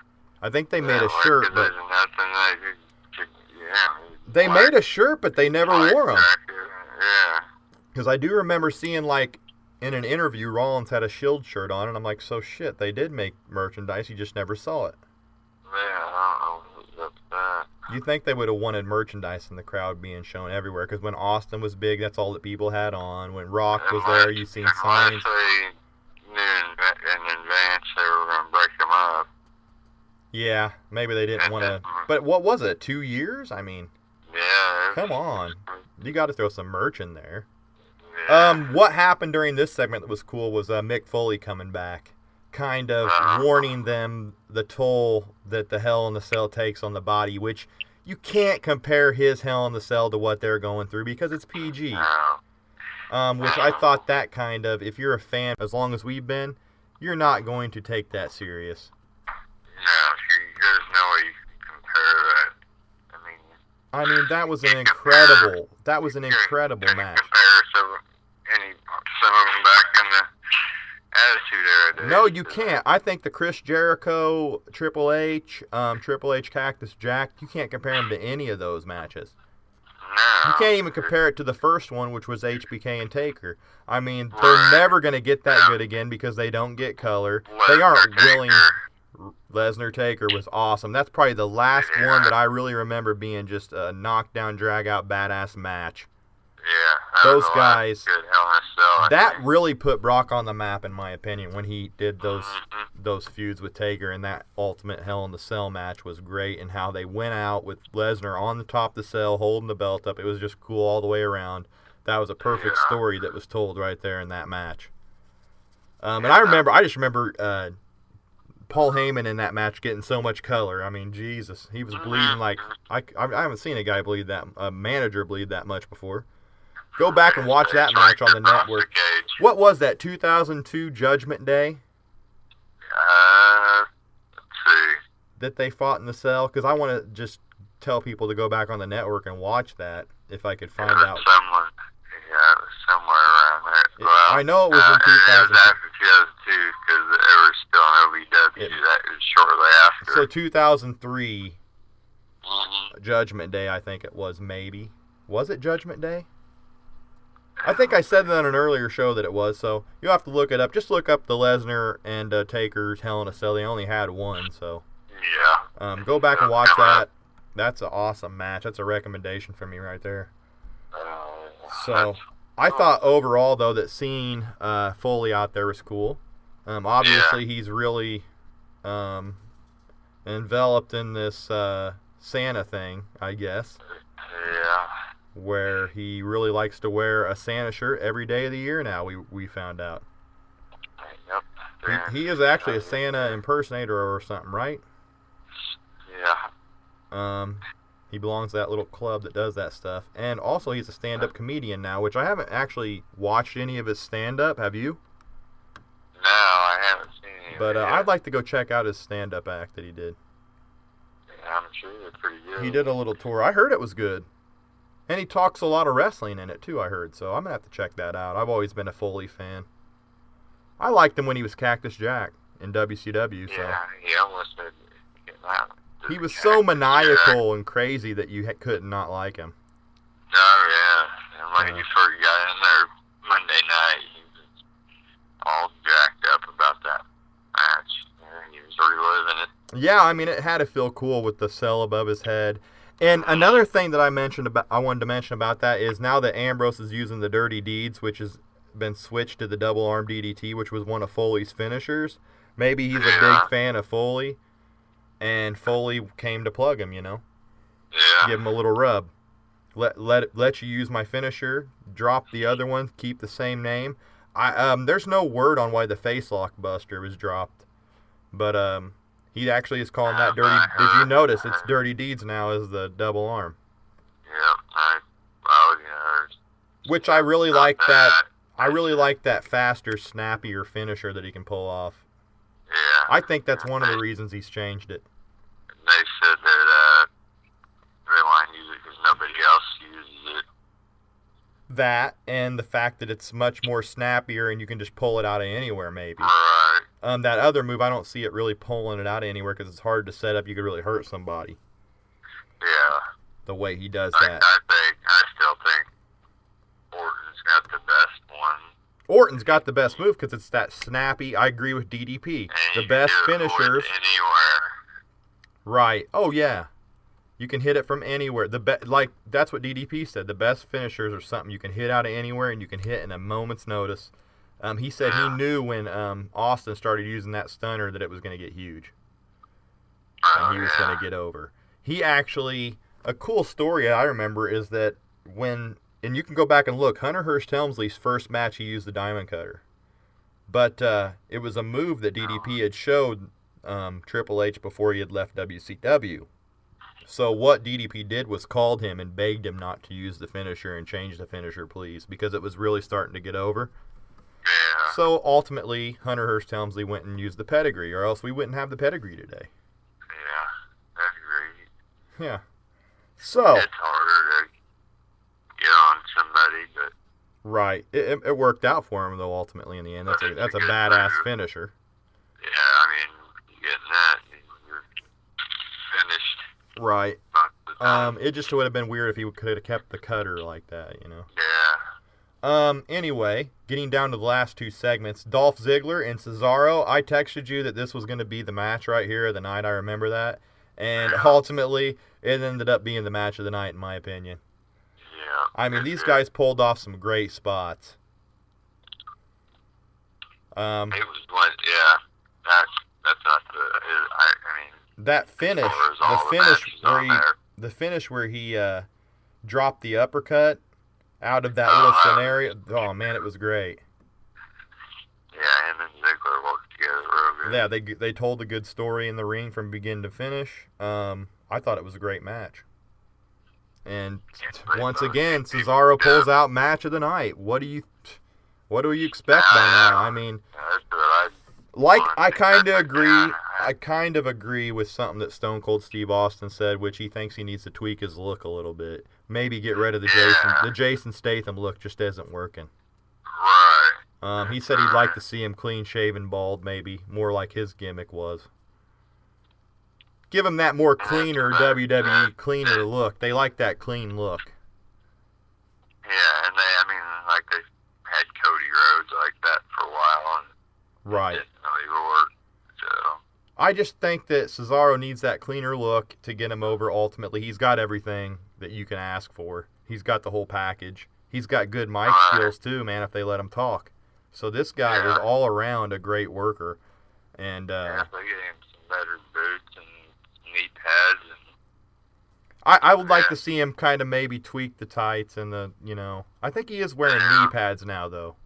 Speaker 1: I think they made a shirt, but they made a shirt, but they never wore them.
Speaker 2: Yeah.
Speaker 1: Because I do remember seeing, like, in an interview, Rollins had a Shield shirt on, and I'm like, so shit, they did make merchandise, you just never saw it.
Speaker 2: Yeah, I don't know.
Speaker 1: You think they would have wanted merchandise in the crowd being shown everywhere? Because when Austin was big, that's all that people had on. When Rock was there, you seen signs.
Speaker 2: Unless they knew in advance they were going to break them up.
Speaker 1: Yeah, maybe they didn't want to. But what was it, 2 years? I mean,
Speaker 2: yeah.
Speaker 1: Come on. You got to throw some merch in there.
Speaker 2: Yeah.
Speaker 1: What happened during this segment that was cool was Mick Foley coming back, kind of warning them the toll that the Hell in the Cell takes on the body, which you can't compare his Hell in the Cell to what they're going through because it's PG. Which I thought that kind of, if you're a fan, as long as we've been, you're not going to take that serious.
Speaker 2: No, there's no way you can compare that.
Speaker 1: I mean, that was an incredible match.
Speaker 2: Some of them back in the Attitude Era days.
Speaker 1: No, you can't. I think the Chris Jericho, Triple H Cactus Jack, you can't compare them to any of those matches.
Speaker 2: No.
Speaker 1: You can't even compare it to the first one, which was HBK and Taker. I mean, they're never going to get that good again because they don't get color. They aren't willing. Lesnar Taker was awesome. That's probably the last one that I really remember being just a knockdown, drag-out, badass match.
Speaker 2: Yeah.
Speaker 1: Those guys, that
Speaker 2: think.
Speaker 1: really put Brock on the map, in my opinion, when he did those feuds with Taker, and that Ultimate Hell in the Cell match was great, and how they went out with Lesnar on the top of the cell, holding the belt up. It was just cool all the way around. That was a perfect story that was told right there in that match. And I just remember Paul Heyman in that match getting so much color. I mean, Jesus, he was bleeding like I haven't seen a manager bleed that much before. Go back and watch that match on the network. What was that, 2002 Judgment Day?
Speaker 2: Let's see.
Speaker 1: That they fought in the cell? Because I want to just tell people to go back on the network and watch that, if I could find out.
Speaker 2: It was somewhere around there. Well,
Speaker 1: I know it was in 2002.
Speaker 2: It was after 2002, because it was still in OVW. That was shortly after.
Speaker 1: So 2003 Judgment Day, I think it was, maybe. Was it Judgment Day? I think I said that on an earlier show that it was, so you'll have to look it up. Just look up the Lesnar and Taker's Hell in a Cell. They only had one, so.
Speaker 2: Yeah.
Speaker 1: Go back and watch that. That's an awesome match. That's a recommendation from me right there. So, I thought overall, though, that seeing Foley out there was cool. Obviously, he's really enveloped in this Santa thing, I guess.
Speaker 2: Yeah.
Speaker 1: Where he really likes to wear a Santa shirt every day of the year now, we found out.
Speaker 2: Yep.
Speaker 1: He is actually a Santa impersonator or something, right?
Speaker 2: Yeah.
Speaker 1: He belongs to that little club that does that stuff. And also he's a stand-up comedian now, which I haven't actually watched any of his stand-up. Have you?
Speaker 2: No, I haven't seen any.
Speaker 1: But I'd like to go check out his stand-up act that he did.
Speaker 2: Yeah, I'm sure it's pretty good.
Speaker 1: He did a little tour. I heard it was good. And he talks a lot of wrestling in it, too, I heard. So I'm going to have to check that out. I've always been a Foley fan. I liked him when he was Cactus Jack in WCW. So.
Speaker 2: Yeah, he almost did.
Speaker 1: He was so maniacal and crazy that you could not like him.
Speaker 2: Oh, yeah. And when he first got in there Monday night, he was all jacked up about that match. He was reliving it.
Speaker 1: Yeah, I mean, it had to feel cool with the cell above his head. And another thing that I wanted to mention about that is now that Ambrose is using the Dirty Deeds, which has been switched to the double arm DDT, which was one of Foley's finishers. Maybe he's a big fan of Foley, and Foley came to plug him, you know.
Speaker 2: Yeah.
Speaker 1: Give him a little rub. Let you use my finisher, drop the other one, keep the same name. There's no word on why the Face Lock Buster was dropped, but he actually is calling that Dirty. Did you notice it's Dirty Deeds now as the double arm?
Speaker 2: Yeah,
Speaker 1: which I really like that. I really like that faster, snappier finisher that he can pull off.
Speaker 2: Yeah.
Speaker 1: I think that's one of the reasons he's changed it. that and the fact that it's much more snappier and you can just pull it out of anywhere, maybe.
Speaker 2: Right.
Speaker 1: That other move, I don't see it really pulling it out of anywhere because it's hard to set up. You could really hurt somebody.
Speaker 2: Yeah.
Speaker 1: The way he does
Speaker 2: I
Speaker 1: that.
Speaker 2: I still think Orton's got the best one.
Speaker 1: Orton's got the best move because it's that snappy. I agree with DDP.
Speaker 2: And
Speaker 1: The best
Speaker 2: you can do it
Speaker 1: finishers.
Speaker 2: anywhere.
Speaker 1: Right. Oh yeah. You can hit it from anywhere. That's what DDP said. The best finishers are something you can hit out of anywhere and you can hit in a moment's notice. He said he knew when Austin started using that stunner that it was going to get huge. And he was going to get over. He actually, a cool story I remember is that and you can go back and look, Hunter Hearst Helmsley's first match he used the diamond cutter. But it was a move that DDP had showed Triple H before he had left WCW. So what DDP did was called him and begged him not to use the finisher and change the finisher, please, because it was really starting to get over.
Speaker 2: Yeah.
Speaker 1: So ultimately, Hunter Hearst Helmsley went and used the pedigree, or else we wouldn't have the pedigree today.
Speaker 2: Yeah, that's great.
Speaker 1: Yeah. So.
Speaker 2: It's harder to get on somebody, but.
Speaker 1: Right. It worked out for him though. Ultimately, in the end, that's a badass finisher.
Speaker 2: Yeah, I mean, getting that, you're finished.
Speaker 1: Right. It just would have been weird if he could have kept the cutter like that, you know.
Speaker 2: Yeah.
Speaker 1: Anyway, getting down to the last two segments, Dolph Ziggler and Cesaro. I texted you that this was going to be the match right here, the night. I remember that. And ultimately, it ended up being the match of the night, in my opinion.
Speaker 2: Yeah.
Speaker 1: I mean, these guys pulled off some great spots.
Speaker 2: It was one, yeah. That's not I mean.
Speaker 1: That finish, the finish where he dropped the uppercut out of that little scenario. Oh man, it was great.
Speaker 2: Yeah, him and Ziggler worked together real good.
Speaker 1: Yeah, they told a good story in the ring from beginning to finish. I thought it was a great match. And once again, Cesaro pulls out match of the night. What do you expect by now? I mean, I kind of agree. I kind of agree with something that Stone Cold Steve Austin said, which he thinks he needs to tweak his look a little bit. Maybe get rid of the Jason Statham look just isn't working.
Speaker 2: Right.
Speaker 1: He said he'd like to see him clean shaven, bald, maybe more like his gimmick was. Give him that more cleaner WWE cleaner look. They like that clean look.
Speaker 2: Yeah, and they had Cody Rhodes like that for a while, and
Speaker 1: right.
Speaker 2: It didn't really work. So.
Speaker 1: I just think that Cesaro needs that cleaner look to get him over ultimately. He's got everything that you can ask for. He's got the whole package. He's got good mic skills too, man, if they let him talk. So this guy is all around a great worker. And
Speaker 2: if they get him some better boots and knee pads.
Speaker 1: I would like to see him kind of maybe tweak the tights and I think he is wearing knee pads now, though.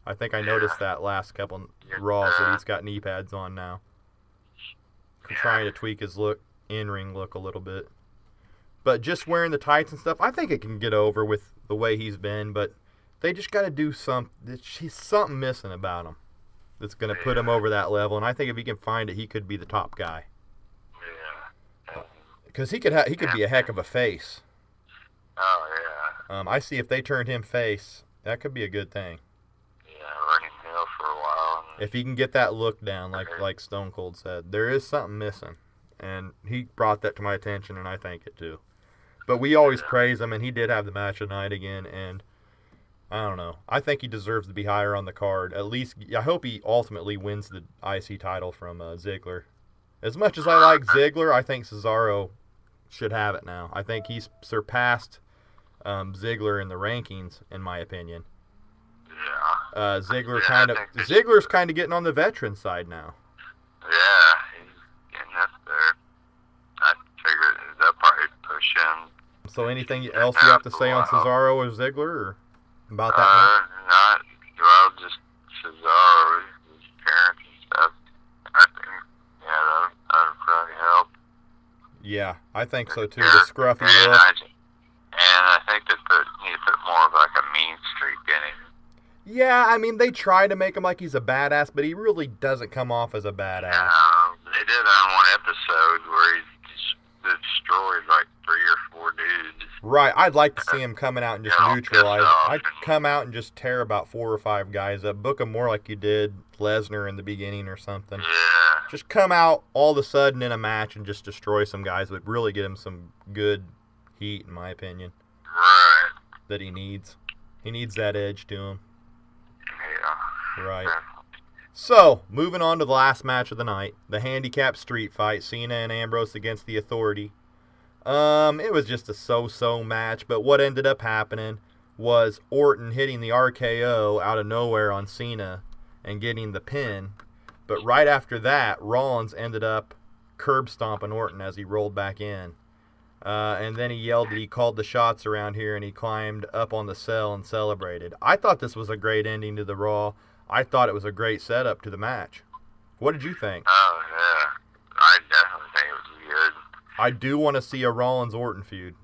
Speaker 1: I think I noticed that last couple Raws that he's got knee pads on now. Trying to tweak his in-ring look a little bit. But just wearing the tights and stuff, I think it can get over with the way he's been, but they just got to do something. There's something missing about him that's going to put him over that level, and I think if he can find it, he could be the top guy.
Speaker 2: Yeah.
Speaker 1: Because he could be a heck of a face.
Speaker 2: Oh, yeah.
Speaker 1: I see if they turned him face, that could be a good thing.
Speaker 2: Yeah, running Hill for a while.
Speaker 1: If he can get that look down, like Stone Cold said, there is something missing. And he brought that to my attention, and I thank it too. But we always praise him, and he did have the match of the night again, and I don't know. I think he deserves to be higher on the card. At least, I hope he ultimately wins the IC title from Ziggler. As much as I like Ziggler, I think Cesaro should have it now. I think he's surpassed Ziggler in the rankings, in my opinion.
Speaker 2: Yeah.
Speaker 1: Ziggler's kind of getting on the veteran side now.
Speaker 2: Yeah, he's getting up there. I figured they'll probably push him.
Speaker 1: So anything else you have to say on Cesaro or Ziggler or about that
Speaker 2: match? Just Cesaro, his parents and stuff. I think, that would probably help.
Speaker 1: Yeah, I think so too. The scruffy look.
Speaker 2: And I think they need to put more of like a mean streak in him.
Speaker 1: Yeah, I mean, they try to make him like he's a badass, but he really doesn't come off as a badass.
Speaker 2: They did on one episode where he destroyed like 3 or 4 dudes.
Speaker 1: Right. I'd like to see him coming out and just neutralize. I'd come out and just tear about 4 or 5 guys up. Book them more like you did Lesnar in the beginning or something.
Speaker 2: Yeah.
Speaker 1: Just come out all of a sudden in a match and just destroy some guys, but really get him some good heat, in my opinion.
Speaker 2: Right.
Speaker 1: That he needs. He needs that edge to him.
Speaker 2: Yeah.
Speaker 1: Right. So, moving on to the last match of the night, the handicap street fight, Cena and Ambrose against the Authority. It was just a so-so match, but what ended up happening was Orton hitting the RKO out of nowhere on Cena and getting the pin. But right after that, Rollins ended up curb stomping Orton as he rolled back in. And then he yelled that he called the shots around here, and he climbed up on the cell and celebrated. I thought this was a great ending to the Raw. I thought it was a great setup to the match. What did you think?
Speaker 2: Oh, yeah. I definitely think it was good.
Speaker 1: I do want to see a Rollins-Orton feud.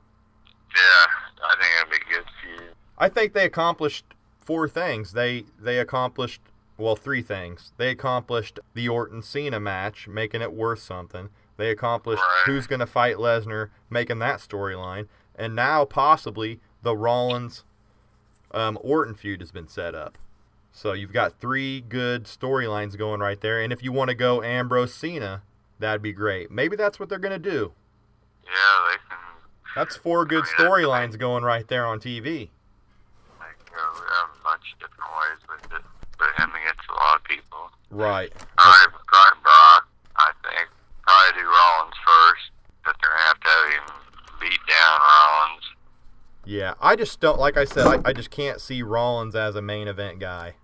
Speaker 2: Yeah, I think it'd be good feud.
Speaker 1: I think they accomplished 4 things. They accomplished, well, 3 things. They accomplished the Orton-Cena match, making it worth something. They accomplished who's going to fight Lesnar, making that storyline. And now, possibly, the Rollins-Orton feud has been set up. So you've got 3 good storylines going right there. And if you want to go Ambrose-Cena, that'd be great. Maybe that's what they're going to do.
Speaker 2: Yeah, they can.
Speaker 1: That's 4 good storylines going right there on TV.
Speaker 2: They can go a bunch of different ways with it. Put him against a lot of people.
Speaker 1: Right.
Speaker 2: Probably Brock, I think. Probably do Rollins first. But they're going to have him beat down Rollins.
Speaker 1: Yeah, I just don't, like I said, I just can't see Rollins as a main event guy.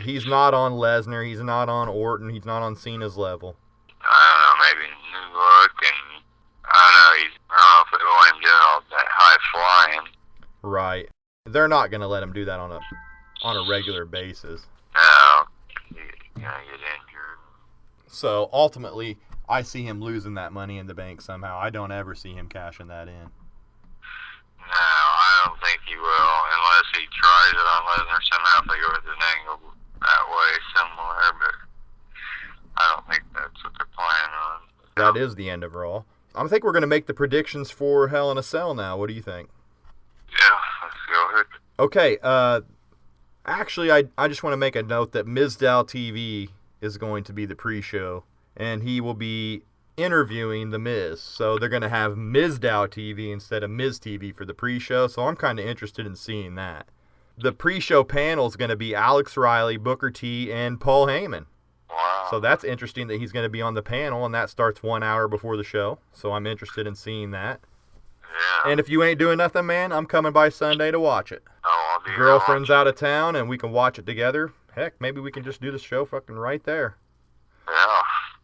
Speaker 1: He's not on Lesnar, he's not on Orton, he's not on Cena's level.
Speaker 2: I don't know, maybe a new look, and I don't know if they want him doing all that high flying.
Speaker 1: Right. They're not going to let him do that on a regular basis.
Speaker 2: No, he's going to get injured.
Speaker 1: So, ultimately, I see him losing that Money in the Bank somehow. I don't ever see him cashing that in.
Speaker 2: No, I don't think he will, unless he tries it on Lesnar somehow if they go with an angle that way similar, but I don't think that's what they're planning on.
Speaker 1: That is the end of Raw. I think we're going to make the predictions for Hell in a Cell now. What do you think?
Speaker 2: Yeah, let's go ahead.
Speaker 1: Okay, actually, I just want to make a note that Mizdow TV is going to be the pre-show, and he will be interviewing The Miz. So they're going to have Mizdow TV instead of Miz TV for the pre-show, so I'm kind of interested in seeing that. The pre-show panel is going to be Alex Riley, Booker T, and Paul Heyman.
Speaker 2: Wow.
Speaker 1: So that's interesting that he's going to be on the panel, and that starts 1 hour before the show, so I'm interested in seeing that.
Speaker 2: Yeah.
Speaker 1: And if you ain't doing nothing, man, I'm coming by Sunday to watch it.
Speaker 2: Oh, I'll be
Speaker 1: Girlfriend's out of town, and we can watch it together. Heck, maybe we can just do the show fucking right there.
Speaker 2: Yeah.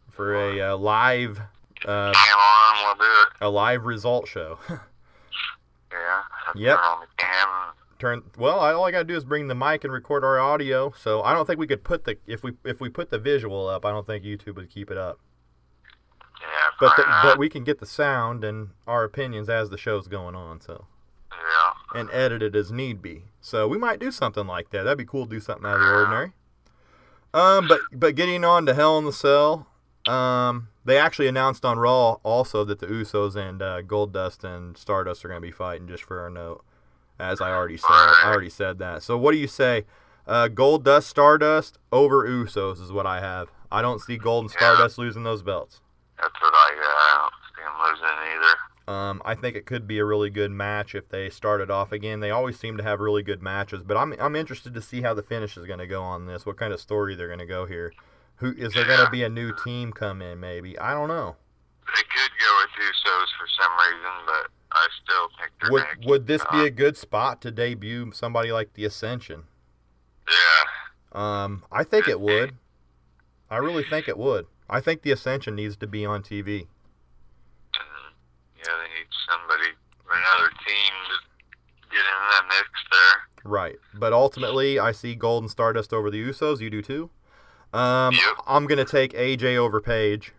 Speaker 1: For a live
Speaker 2: Cam on, we'll do it.
Speaker 1: a live result show.
Speaker 2: Yeah.
Speaker 1: Yep.
Speaker 2: Turn on the cam.
Speaker 1: Well, all I gotta do is bring the mic and record our audio. So I don't think we could put if we put the visual up, I don't think YouTube would keep it up.
Speaker 2: Yeah.
Speaker 1: But we can get the sound and our opinions as the show's going on. So.
Speaker 2: Yeah.
Speaker 1: And edit it as need be. So we might do something like that. That'd be cool to do something out of the ordinary. But getting on to Hell in the Cell. They actually announced on Raw also that the Usos and Goldust and Stardust are going to be fighting, just for our note, as I already said that. So what do you say? Goldust, Stardust over Usos is what I have. I don't see Gold and Stardust losing those belts.
Speaker 2: That's what I don't see them losing either.
Speaker 1: I think it could be a really good match if they started off again. They always seem to have really good matches, but I'm interested to see how the finish is going to go on this, what kind of story they're going to go here. Is there going to be a new team come in, maybe? I don't know.
Speaker 2: They could go with Usos for some reason, but I still think they're going to
Speaker 1: Would this be a good spot to debut somebody like the Ascension?
Speaker 2: Yeah.
Speaker 1: I think it would. I really think it would. I think the Ascension needs to be on TV.
Speaker 2: Yeah, they need somebody, another team to get in that mix there.
Speaker 1: Right. But ultimately, I see Gold and Stardust over the Usos. You do too?
Speaker 2: Yep.
Speaker 1: I'm going to take AJ over Paige.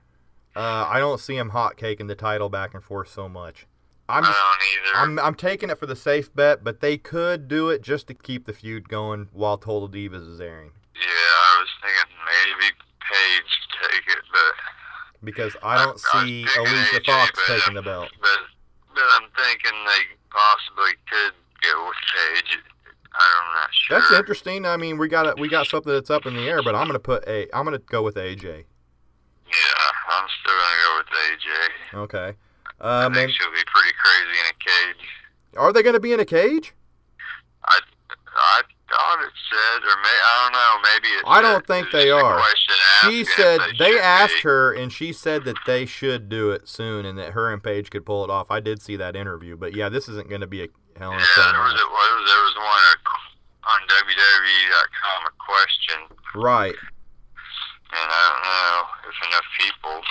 Speaker 1: I don't see him hot-caking the title back and forth so much.
Speaker 2: I don't either.
Speaker 1: I'm taking it for the safe bet, but they could do it just to keep the feud going while Total Divas is airing.
Speaker 2: Yeah, I was thinking maybe Paige take it, but...
Speaker 1: Because I don't see Alicia Fox taking the belt.
Speaker 2: But I'm thinking they possibly could go with Paige. I'm not sure.
Speaker 1: That's interesting. I mean, we got something that's up in the air, but I'm gonna go with AJ.
Speaker 2: Yeah, I'm still gonna go with AJ.
Speaker 1: Okay.
Speaker 2: I think she'll be pretty crazy in a cage.
Speaker 1: Are they gonna be in a cage?
Speaker 2: I thought it said, or I don't know, maybe it
Speaker 1: I don't think they are. She said they asked
Speaker 2: be.
Speaker 1: her, and she said that they should do it soon, and that her and Paige could pull it off. I did see that interview, but yeah, this isn't going to be a Hell in a Cell match.
Speaker 2: There was one on WWE.com, a question.
Speaker 1: Right.
Speaker 2: And I don't know if enough people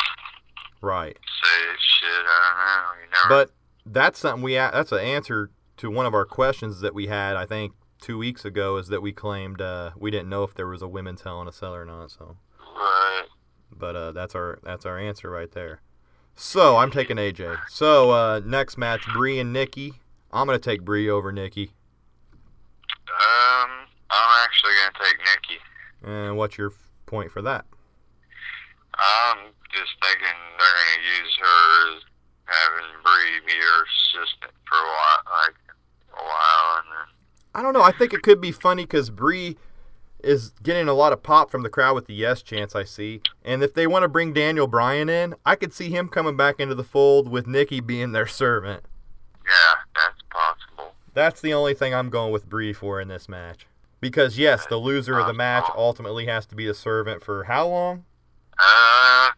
Speaker 1: right
Speaker 2: say shit. I don't know.
Speaker 1: But that's something that's an answer to one of our questions that we had, I think, 2 weeks ago, is that we claimed we didn't know if there was a women's Hell in a Cell or not. So.
Speaker 2: Right.
Speaker 1: But that's our answer right there. So I'm taking AJ. So next match, Bree and Nikki. I'm gonna take Bree over Nikki.
Speaker 2: I'm actually gonna take Nikki.
Speaker 1: And what's your point for that?
Speaker 2: I'm just thinking they're gonna use her as having Bree be her assistant for a while, and then.
Speaker 1: I don't know. I think it could be funny because Bree is getting a lot of pop from the crowd with the yes chants I see. And if they want to bring Daniel Bryan in, I could see him coming back into the fold with Nikki being their servant.
Speaker 2: Yeah, that's possible.
Speaker 1: That's the only thing I'm going with Bree for in this match. Because, yes, the loser of the match ultimately has to be the servant for how long?
Speaker 2: I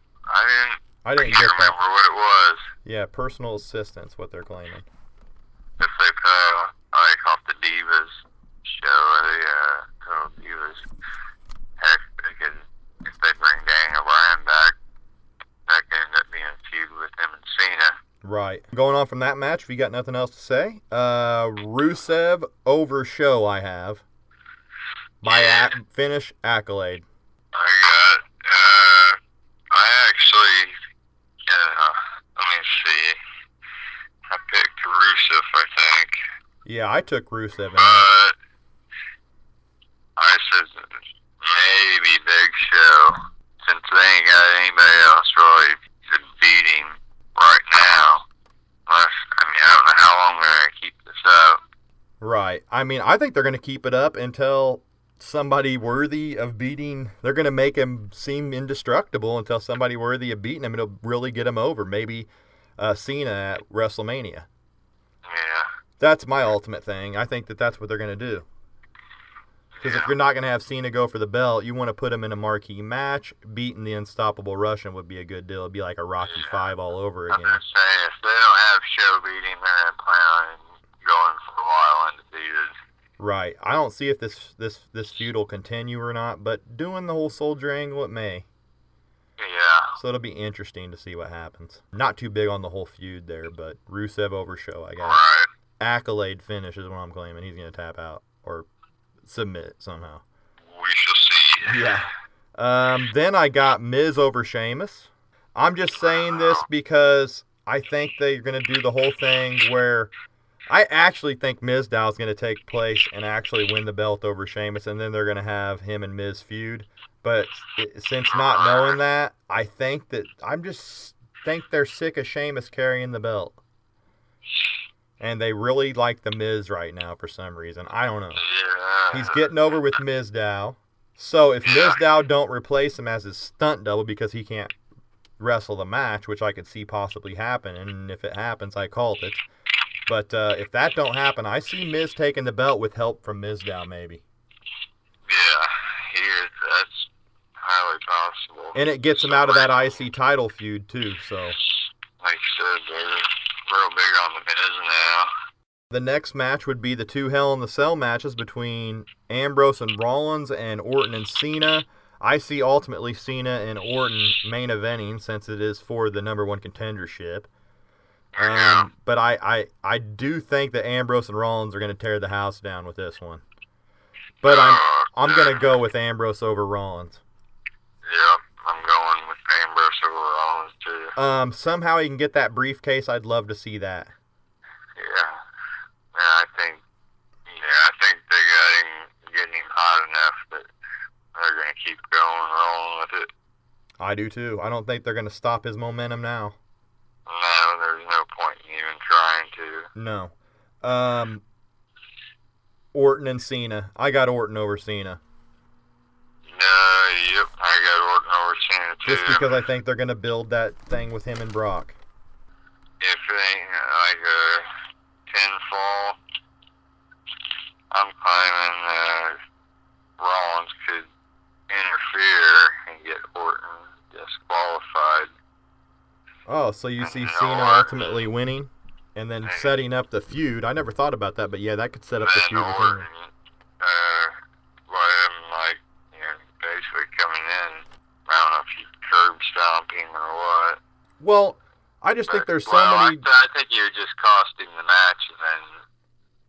Speaker 1: didn't
Speaker 2: can't remember what it was.
Speaker 1: Yeah, personal assistance, what they're claiming.
Speaker 2: If they put off the Divas show, Divas. Heck, if they bring Daniel Bryan back, that could end up being a feud with him and Cena.
Speaker 1: Right. Going on from that match, if you got nothing else to say, Rusev over Show I have. By finish, Accolade.
Speaker 2: I actually, let me see. I picked Rusev, I think.
Speaker 1: Yeah, I took Rusev in.
Speaker 2: But I said maybe Big Show, since they ain't got anybody else really to beat him right now. I don't know how long they're going to keep this up.
Speaker 1: Right. I mean, I think they're going to keep it up until somebody worthy of beating. They're going to make him seem indestructible until somebody worthy of beating him, and it'll really get him over. Maybe Cena at WrestleMania.
Speaker 2: Yeah.
Speaker 1: That's my ultimate thing. I think that's what they're going to do. Because if you're not going to have Cena go for the belt, you want to put him in a marquee match. Beating the Unstoppable Russian would be a good deal. It'd be like a Rocky V all over again.
Speaker 2: I'm just saying, if they don't have Show beating, they're going to plan on going for a while undefeated.
Speaker 1: Right. I don't see if this feud will continue or not, but doing the whole soldier angle, it may.
Speaker 2: Yeah.
Speaker 1: So it'll be interesting to see what happens. Not too big on the whole feud there, but Rusev over Show, I guess.
Speaker 2: Right.
Speaker 1: Accolade finish is what I'm claiming. He's going to tap out or submit somehow.
Speaker 2: We shall see.
Speaker 1: Yeah. Then I got Miz over Sheamus. I'm just saying this because I think they're going to do the whole thing where I actually think Mizdow is going to take place and actually win the belt over Sheamus, and then they're going to have him and Miz feud. But since not knowing that, I think they're sick of Sheamus carrying the belt. And they really like the Miz right now for some reason. I don't know.
Speaker 2: Yeah.
Speaker 1: He's getting over with Mizdow. So if Mizdow don't replace him as his stunt double because he can't wrestle the match, which I could see possibly happen, and if it happens, I called it. But if that don't happen, I see Miz taking the belt with help from Mizdow maybe.
Speaker 2: Yeah, that's highly possible.
Speaker 1: And it gets him out of that IC title feud too, so.
Speaker 2: Like you said, they're real big on the Miz now.
Speaker 1: The next match would be the two Hell in the Cell matches between Ambrose and Rollins and Orton and Cena. I see ultimately Cena and Orton main eventing since it is for the #1 contendership. But I do think that Ambrose and Rollins are going to tear the house down with this one. But I'm going to go with Ambrose over Rollins.
Speaker 2: Yep, I'm going with Ambrose over Rollins too.
Speaker 1: Somehow he can get that briefcase. I'd love to see that.
Speaker 2: Yeah, I think they got him, getting him hot enough that they're going to keep rolling with it.
Speaker 1: I do too. I don't think they're going to stop his momentum now.
Speaker 2: No, there's no point even trying to.
Speaker 1: No. Orton and Cena. I got Orton over Cena.
Speaker 2: No, yep, I got Orton over Cena too.
Speaker 1: Just because I think they're going to build that thing with him and Brock.
Speaker 2: If it ain't like a pinfall, I'm claiming Rollins could interfere and get Orton disqualified.
Speaker 1: Oh, so you see Cena ultimately winning and then setting up the feud. I never thought about that, but yeah, that could set up the feud with him.
Speaker 2: Basically coming in, I don't know if you curb stomping or what.
Speaker 1: Well, I just think there's so many...
Speaker 2: I think you would just cost him the match and then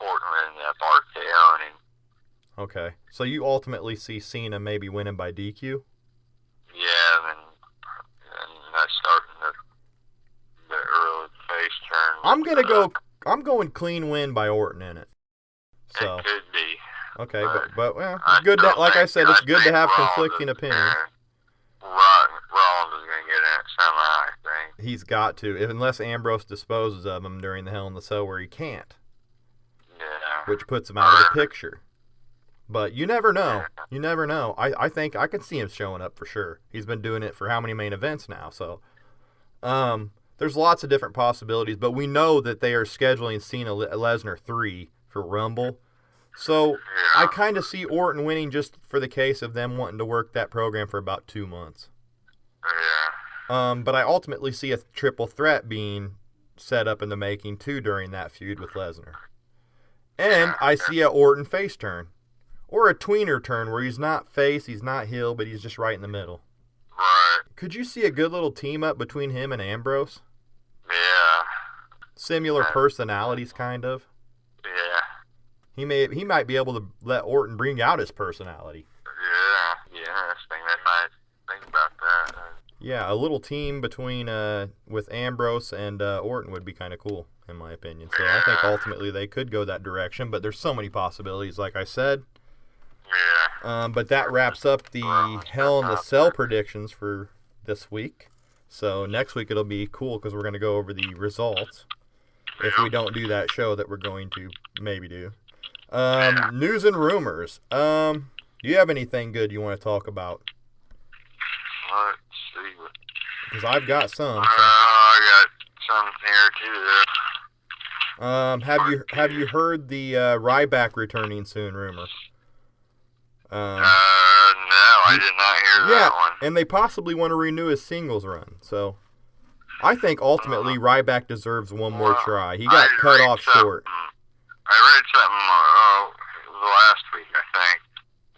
Speaker 2: Orton ended up RKO'ing him.
Speaker 1: Okay, so you ultimately see Cena maybe winning by DQ?
Speaker 2: Yeah, and that's starting the early face turn.
Speaker 1: I'm going clean win by Orton in it. So.
Speaker 2: It could be.
Speaker 1: Okay, but well, good. Like I said, it's good to have conflicting opinions.
Speaker 2: Rollins is going to get in it somehow, I think.
Speaker 1: He's got to, unless Ambrose disposes of him during the Hell in the Cell, where he can't.
Speaker 2: Yeah.
Speaker 1: Which puts him out of the picture. But you never know. You never know. I think I could see him showing up for sure. He's been doing it for how many main events now? So, there's lots of different possibilities. But we know that they are scheduling Cena Lesnar 3 for Rumble. So I kind of see Orton winning just for the case of them wanting to work that program for about 2 months.
Speaker 2: Yeah.
Speaker 1: But I ultimately see a triple threat being set up in the making too during that feud with Lesnar. And I see a Orton face turn. Or a tweener turn where he's not face, he's not heel, but he's just right in the middle.
Speaker 2: Right.
Speaker 1: Could you see a good little team up between him and Ambrose?
Speaker 2: Yeah.
Speaker 1: Similar personalities, kind of.
Speaker 2: Yeah.
Speaker 1: He might be able to let Orton bring out his personality.
Speaker 2: Yeah, interesting. They might think about that.
Speaker 1: Yeah, a little team between with Ambrose and Orton would be kind of cool, in my opinion. So I think ultimately they could go that direction, but there's so many possibilities, like I said.
Speaker 2: Yeah.
Speaker 1: But that wraps up the Hell in the Cell predictions for this week. So next week it'll be cool because we're going to go over the results. If we don't do that show that we're going to maybe do. News and rumors. Do you have anything good you want to talk about?
Speaker 2: Let's see.
Speaker 1: Because I've got some. So.
Speaker 2: I got some here too.
Speaker 1: Have you heard the Ryback returning soon rumor?
Speaker 2: No, I did not hear that one.
Speaker 1: And they possibly want to renew his singles run. So I think ultimately Ryback deserves one more try. He got cut off short.
Speaker 2: I read something last week, I think,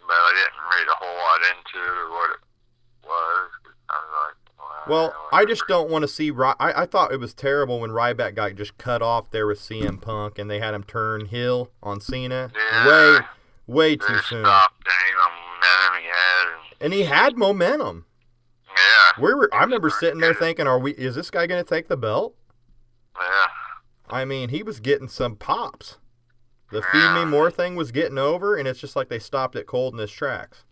Speaker 2: but I didn't read a whole lot into it or what it was. I was like,
Speaker 1: well, I just don't want to see I thought it was terrible when Ryback got just cut off there with CM Punk and they had him turn heel on Cena.
Speaker 2: Yeah,
Speaker 1: way too soon.
Speaker 2: Stopped any momentum he had.
Speaker 1: And he had momentum.
Speaker 2: Yeah.
Speaker 1: I remember sitting there thinking, is this guy going to take the belt?
Speaker 2: Yeah.
Speaker 1: I mean, he was getting some pops. The Feed Me More thing was getting over, and it's just like they stopped it cold in his tracks.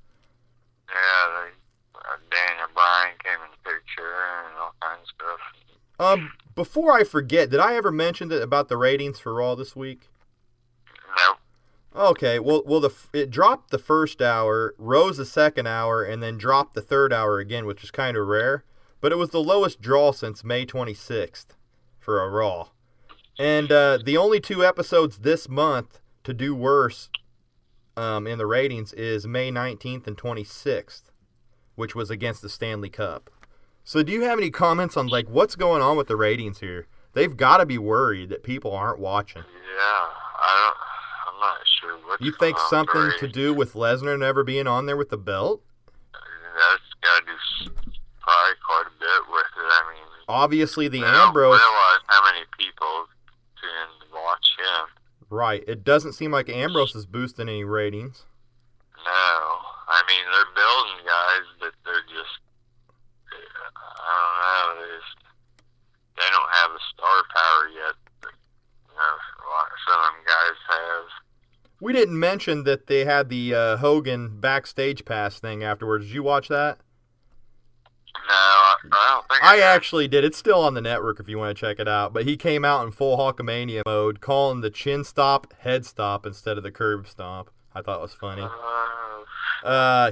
Speaker 2: Yeah, Daniel Bryan came in the picture and all kinds of stuff.
Speaker 1: Before I forget, did I ever mention about the ratings for Raw this week?
Speaker 2: Nope.
Speaker 1: Okay, well, it dropped the first hour, rose the second hour, and then dropped the third hour again, which is kind of rare. But it was the lowest draw since May 26th for a Raw. And the only 2 episodes this month to do worse in the ratings is May 19th and 26th, which was against the Stanley Cup. So do you have any comments on what's going on with the ratings here? They've got to be worried that people aren't watching.
Speaker 2: Yeah, I'm not sure what's
Speaker 1: You think something to do with Lesnar never being on there with the belt?
Speaker 2: That's got to do probably quite a bit with it. I mean,
Speaker 1: obviously the
Speaker 2: I
Speaker 1: Ambrose.
Speaker 2: don't realize how many people tune to watch him.
Speaker 1: Right. It doesn't seem like Ambrose is boosting any ratings.
Speaker 2: No. I mean, they're building guys, but they're just, I don't know, they don't have the star power yet. But, some of them guys have.
Speaker 1: We didn't mention that they had the Hogan backstage pass thing afterwards. Did you watch that?
Speaker 2: No, I don't think
Speaker 1: I actually did. It's still on the network if you want to check it out. But he came out in full Hulkamania mode, calling the chin stop head stop instead of the curb stomp. I thought it was funny.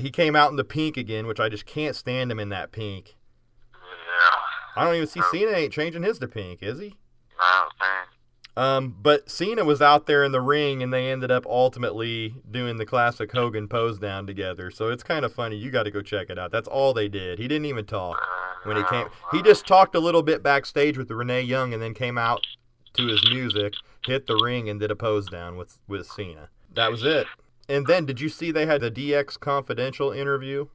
Speaker 1: He came out in the pink again, which I just can't stand him in that pink.
Speaker 2: Yeah.
Speaker 1: I don't even see Cena ain't changing his to pink, is he?
Speaker 2: I don't think.
Speaker 1: But Cena was out there in the ring, and they ended up ultimately doing the classic Hogan pose down together. So it's kind of funny. You got to go check it out. That's all they did. He didn't even talk when he came. He just talked a little bit backstage with the Renee Young, and then came out to his music, hit the ring, and did a pose down with Cena. That was it. And then, did you see they had the DX Confidential interview?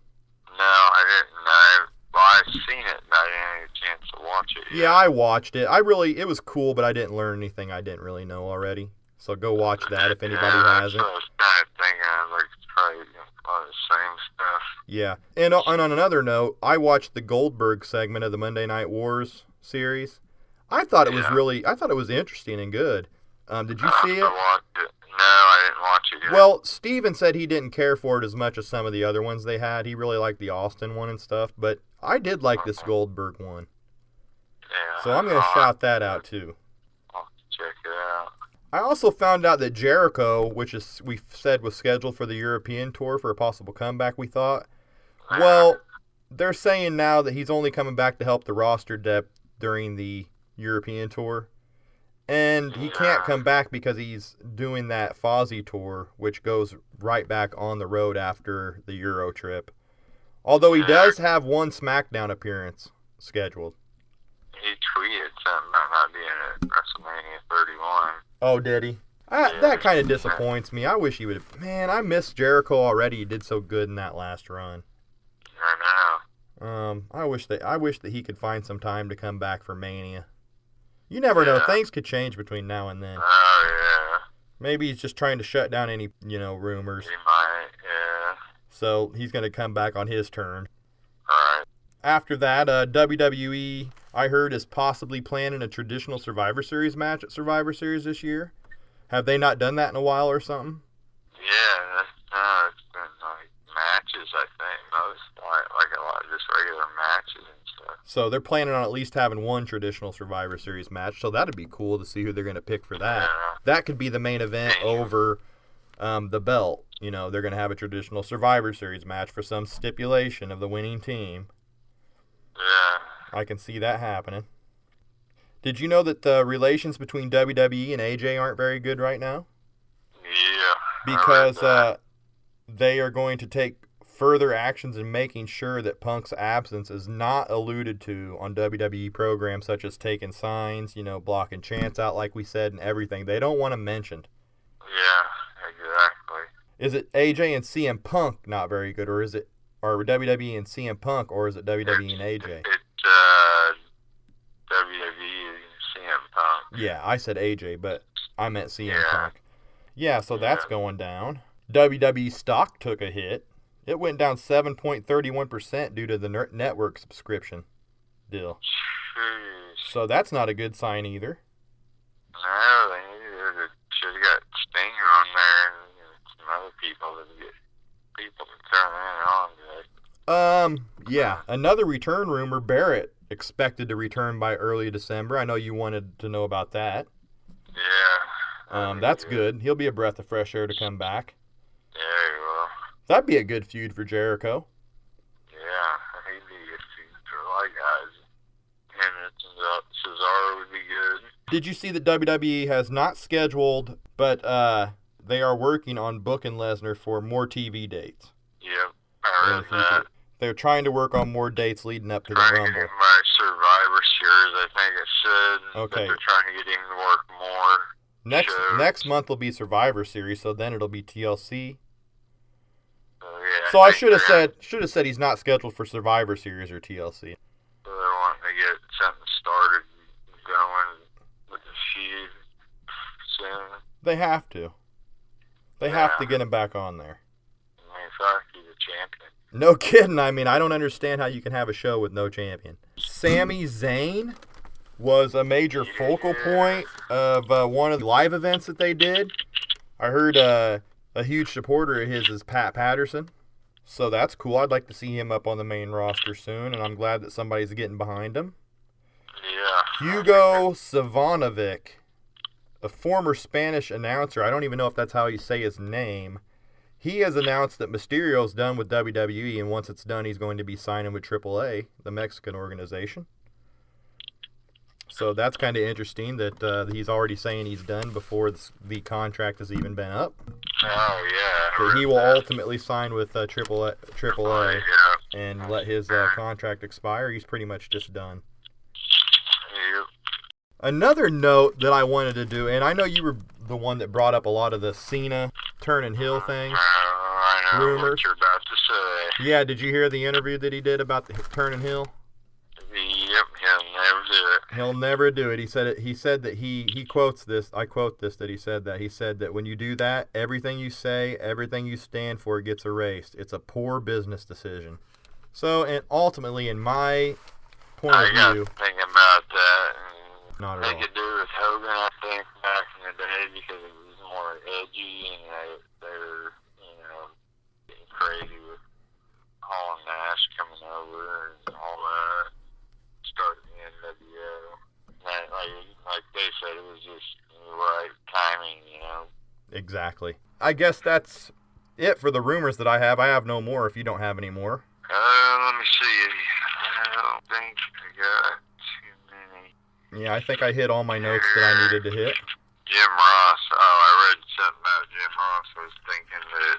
Speaker 2: No, I didn't know. Well, I've seen it, but I didn't have a chance to watch it yet.
Speaker 1: Yeah, I watched it. It was cool, but I didn't learn anything I didn't really know already. So go watch that if anybody hasn't.
Speaker 2: That's what I was kind of thinking. I was like, it's probably all the same stuff.
Speaker 1: Yeah. And on another note, I watched the Goldberg segment of the Monday Night Wars series. I thought it was interesting and good. Did you see it?
Speaker 2: No, I didn't watch it yet.
Speaker 1: Well, Steven said he didn't care for it as much as some of the other ones they had. He really liked the Austin one and stuff, but I did like this Goldberg one.
Speaker 2: Yeah,
Speaker 1: So I'm going to shout that out too.
Speaker 2: I'll check it out.
Speaker 1: I also found out that Jericho, which we said was scheduled for the European tour for a possible comeback, we thought. Well, they're saying now that he's only coming back to help the roster depth during the European tour. And he can't come back because he's doing that Fozzy tour, which goes right back on the road after the Euro trip. Although he does have one SmackDown appearance scheduled.
Speaker 2: He tweeted something about not being at WrestleMania 31.
Speaker 1: Oh, did he? That kind of disappoints me. I wish he would. Man, I miss Jericho already. He did so good in that last run.
Speaker 2: I know.
Speaker 1: I wish that he could find some time to come back for Mania. You never know. Things could change between now and then.
Speaker 2: Oh, yeah.
Speaker 1: Maybe he's just trying to shut down any, rumors.
Speaker 2: He might, yeah.
Speaker 1: So he's going to come back on his turn.
Speaker 2: Alright.
Speaker 1: After that, WWE, I heard, is possibly planning a traditional Survivor Series match at Survivor Series this year. Have they not done that in a while or something?
Speaker 2: Yeah, it's been like matches, I think. Most, like a lot of just regular matches and stuff.
Speaker 1: So they're planning on at least having one traditional Survivor Series match. So that'd be cool to see who they're going to pick for that.
Speaker 2: Yeah.
Speaker 1: That could be the main event over the belt. They're going to have a traditional Survivor Series match for some stipulation of the winning team.
Speaker 2: Yeah.
Speaker 1: I can see that happening. Did you know that the relations between WWE and AJ aren't very good right now?
Speaker 2: Yeah.
Speaker 1: Because they are going to take further actions in making sure that Punk's absence is not alluded to on WWE programs, such as taking signs, blocking chants out like we said and everything. They don't want him mentioned.
Speaker 2: Yeah, exactly.
Speaker 1: Is it AJ and CM Punk not very good, or is it WWE and CM Punk, or is it WWE and AJ?
Speaker 2: It's WWE and CM Punk.
Speaker 1: Yeah, I said AJ, but I meant CM
Speaker 2: Yeah.
Speaker 1: Punk. Yeah, so that's going down. WWE stock took a hit. It went down 7.31% due to the network subscription deal.
Speaker 2: Jeez.
Speaker 1: So that's not a good sign either.
Speaker 2: No, they should have got Stinger on there and some other people to get people to turn that on good.
Speaker 1: Yeah, another return rumor, Barrett expected to return by early December. I know you wanted to know about that.
Speaker 2: Yeah.
Speaker 1: That's good. He'll be a breath of fresh air to come back.
Speaker 2: Yeah, he will.
Speaker 1: That'd be a good feud for Jericho.
Speaker 2: Yeah, he'd be a good feud for a lot of guys. Him and Cesaro would be good.
Speaker 1: Did you see that WWE has not scheduled, but they are working on booking Lesnar for more TV dates?
Speaker 2: Yep, I read that.
Speaker 1: They're trying to work on more dates leading up to the
Speaker 2: Trying to
Speaker 1: Rumble.
Speaker 2: get him by Survivor Series, I think it said.
Speaker 1: Okay.
Speaker 2: That they're trying to get him to work more.
Speaker 1: Next month will be Survivor Series, so then it'll be TLC.
Speaker 2: Yeah,
Speaker 1: So I should have said he's not scheduled for Survivor Series or TLC.
Speaker 2: So they're wanting to get something started going with the feud soon.
Speaker 1: They have to. They have to get him back on there.
Speaker 2: I mean, fuck, he's a champion.
Speaker 1: No kidding. I mean, I don't understand how you can have a show with no champion. Sami Zayn was a major focal point of one of the live events that they did. I heard a huge supporter of his is Pat Patterson. So that's cool. I'd like to see him up on the main roster soon, and I'm glad that somebody's getting behind him.
Speaker 2: Yeah.
Speaker 1: Hugo Savanovic, a former Spanish announcer. I don't even know if that's how you say his name. He has announced that Mysterio's done with WWE, and once it's done, he's going to be signing with AAA, the Mexican organization. So that's kind of interesting that he's already saying he's done before the contract has even been up.
Speaker 2: Oh, yeah.
Speaker 1: That he will ultimately sign with AAA
Speaker 2: Yeah.
Speaker 1: and let his contract expire. He's pretty much just done.
Speaker 2: Yep.
Speaker 1: Another note that I wanted to do, and I know you were the one that brought up a lot of the Cena, Turn and Hill things.
Speaker 2: I know
Speaker 1: Rumors.
Speaker 2: what you're about to say.
Speaker 1: Yeah, did you hear the interview that he did about the Turn and Hill?
Speaker 2: Yep, he'll never do it.
Speaker 1: He'll never do it. He said that he quotes this. I quote this, that he said that when you do that, everything you say, everything you stand for gets erased. It's a poor business decision. So, and ultimately, in my point
Speaker 2: I
Speaker 1: of
Speaker 2: got
Speaker 1: view,
Speaker 2: thinking about that.
Speaker 1: not at
Speaker 2: They
Speaker 1: all.
Speaker 2: could do with Hogan, I think, back in the day because it was more edgy and they were, getting crazy with Hall and Nash coming over and all that. Starting the NWO. And like they said, it was just the right timing,
Speaker 1: Exactly. I guess that's it for the rumors that I have. I have no more if you don't have any more.
Speaker 2: Let me see. I don't think I got too many.
Speaker 1: Yeah, I think I hit all my notes that I needed to hit.
Speaker 2: Jim Ross. Oh, I read something about Jim Ross. I was thinking that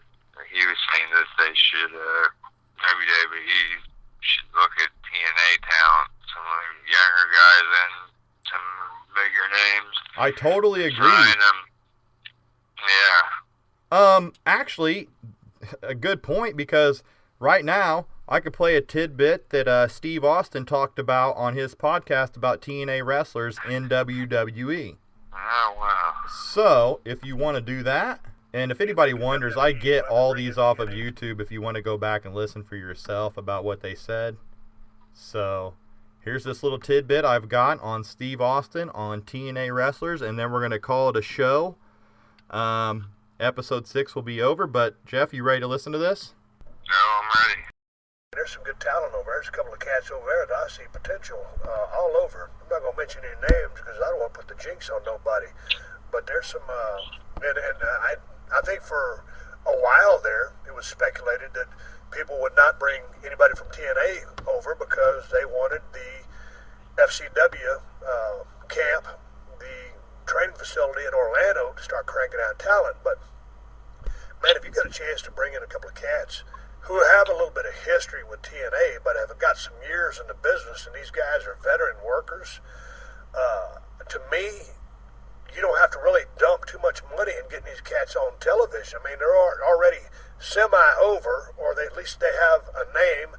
Speaker 2: he was saying that they should, WWE should look at TNA talent, some of the younger guys and some bigger names.
Speaker 1: I totally agree.
Speaker 2: Sign them. Yeah.
Speaker 1: Actually, a good point, because right now I could play a tidbit that Steve Austin talked about on his podcast about TNA wrestlers in WWE.
Speaker 2: Oh, wow.
Speaker 1: So, if you want to do that, and if anybody wonders, I get all these off of YouTube if you want to go back and listen for yourself about what they said. So, here's this little tidbit I've got on Steve Austin on TNA wrestlers, and then we're going to call it a show. Episode 6 will be over, but Jeff, you ready to listen to this?
Speaker 2: No, I'm ready.
Speaker 3: There's some good talent over there. There's a couple of cats over there that I see potential all over. I'm not going to mention any names because I don't want to put the jinx on nobody. But there's some, I think for a while there, it was speculated that people would not bring anybody from TNA over because they wanted the FCW camp, the training facility in Orlando, to start cranking out talent. But, man, if you got a chance to bring in a couple of cats who have a little bit of history with TNA but have got some years in the business, and these guys are veteran workers, to me, you don't have to really dump too much money in getting these cats on television. I mean, they're already semi-over, or at least they have a name,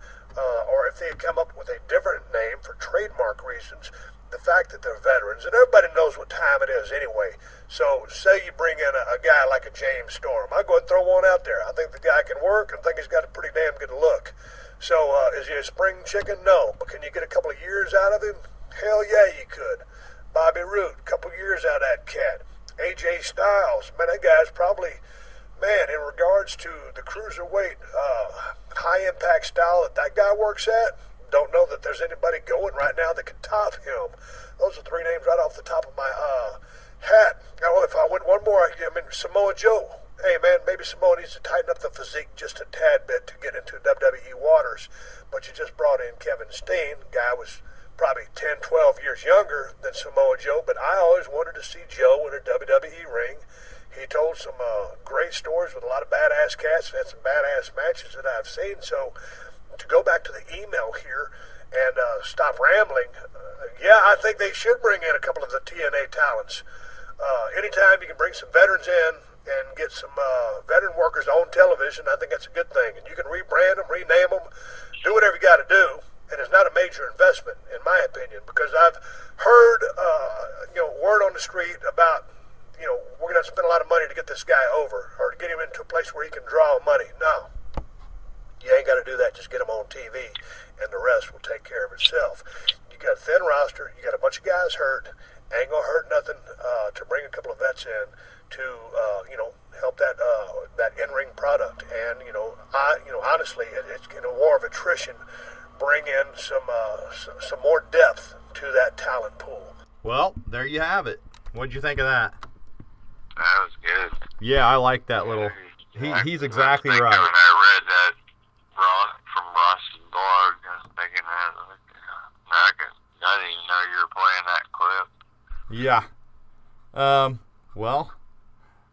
Speaker 3: or if they come up with a different name for trademark reasons, the fact that they're veterans, and everybody knows what time it is anyway. So say you bring in a guy like a James Storm. I'll go ahead and throw one out there. I think the guy can work, and I think he's got a pretty damn good look. So is he a spring chicken? No. But can you get a couple of years out of him? Hell yeah, you could. Bobby Roode, a couple of years out of that cat. AJ Styles, man, that guy's probably, man, in regards to the cruiserweight high-impact style that guy works at, don't know that there's anybody going right now that can top him. Those are 3 names right off the top of my hat. Now, if I went one more, Samoa Joe. Hey, man, maybe Samoa needs to tighten up the physique just a tad bit to get into WWE waters. But you just brought in Kevin Steen. Guy was probably 10, 12 years younger than Samoa Joe, but I always wanted to see Joe in a WWE ring. He told some great stories with a lot of badass cats and had some badass matches that I've seen. So to go back to the email here and stop rambling, yeah, I think they should bring in a couple of the TNA talents. Anytime you can bring some veterans in and get some veteran workers on television, I think that's a good thing. And you can rebrand them, rename them, do whatever you got to do. And it's not a major investment, in my opinion, because I've heard, word on the street about, we're going to spend a lot of money to get this guy over or to get him into a place where he can draw money. No, you ain't got to do that. Just get him on TV, and the rest will take care of itself. You got a thin roster. You got a bunch of guys hurt, Ain't gonna hurt nothing to bring a couple of vets in to help that in-ring product. And honestly, it's in a war of attrition, bring in some more depth to that talent pool.
Speaker 1: Well, there you have it. What'd you think of that?
Speaker 2: That was good.
Speaker 1: Yeah, I like that little. He's exactly right.
Speaker 2: When I read that from Ross's blog, I was thinking I didn't even know you were playing that clip.
Speaker 1: Yeah. Well,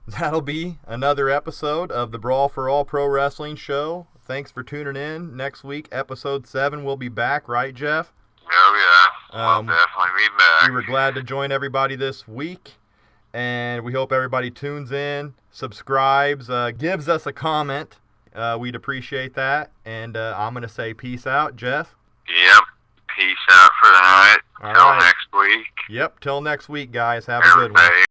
Speaker 1: that'll be another episode of the Brawl for All Pro Wrestling Show. Thanks for tuning in. Next week, episode 7, we'll be back, right, Jeff?
Speaker 2: Oh, yeah. We'll definitely be back.
Speaker 1: We were glad to join everybody this week, and we hope everybody tunes in, subscribes, gives us a comment. We'd appreciate that. And I'm going to say peace out, Jeff.
Speaker 2: Yep. Peace out for the night. Till next week.
Speaker 1: Yep. Till next week, guys. Have a good one.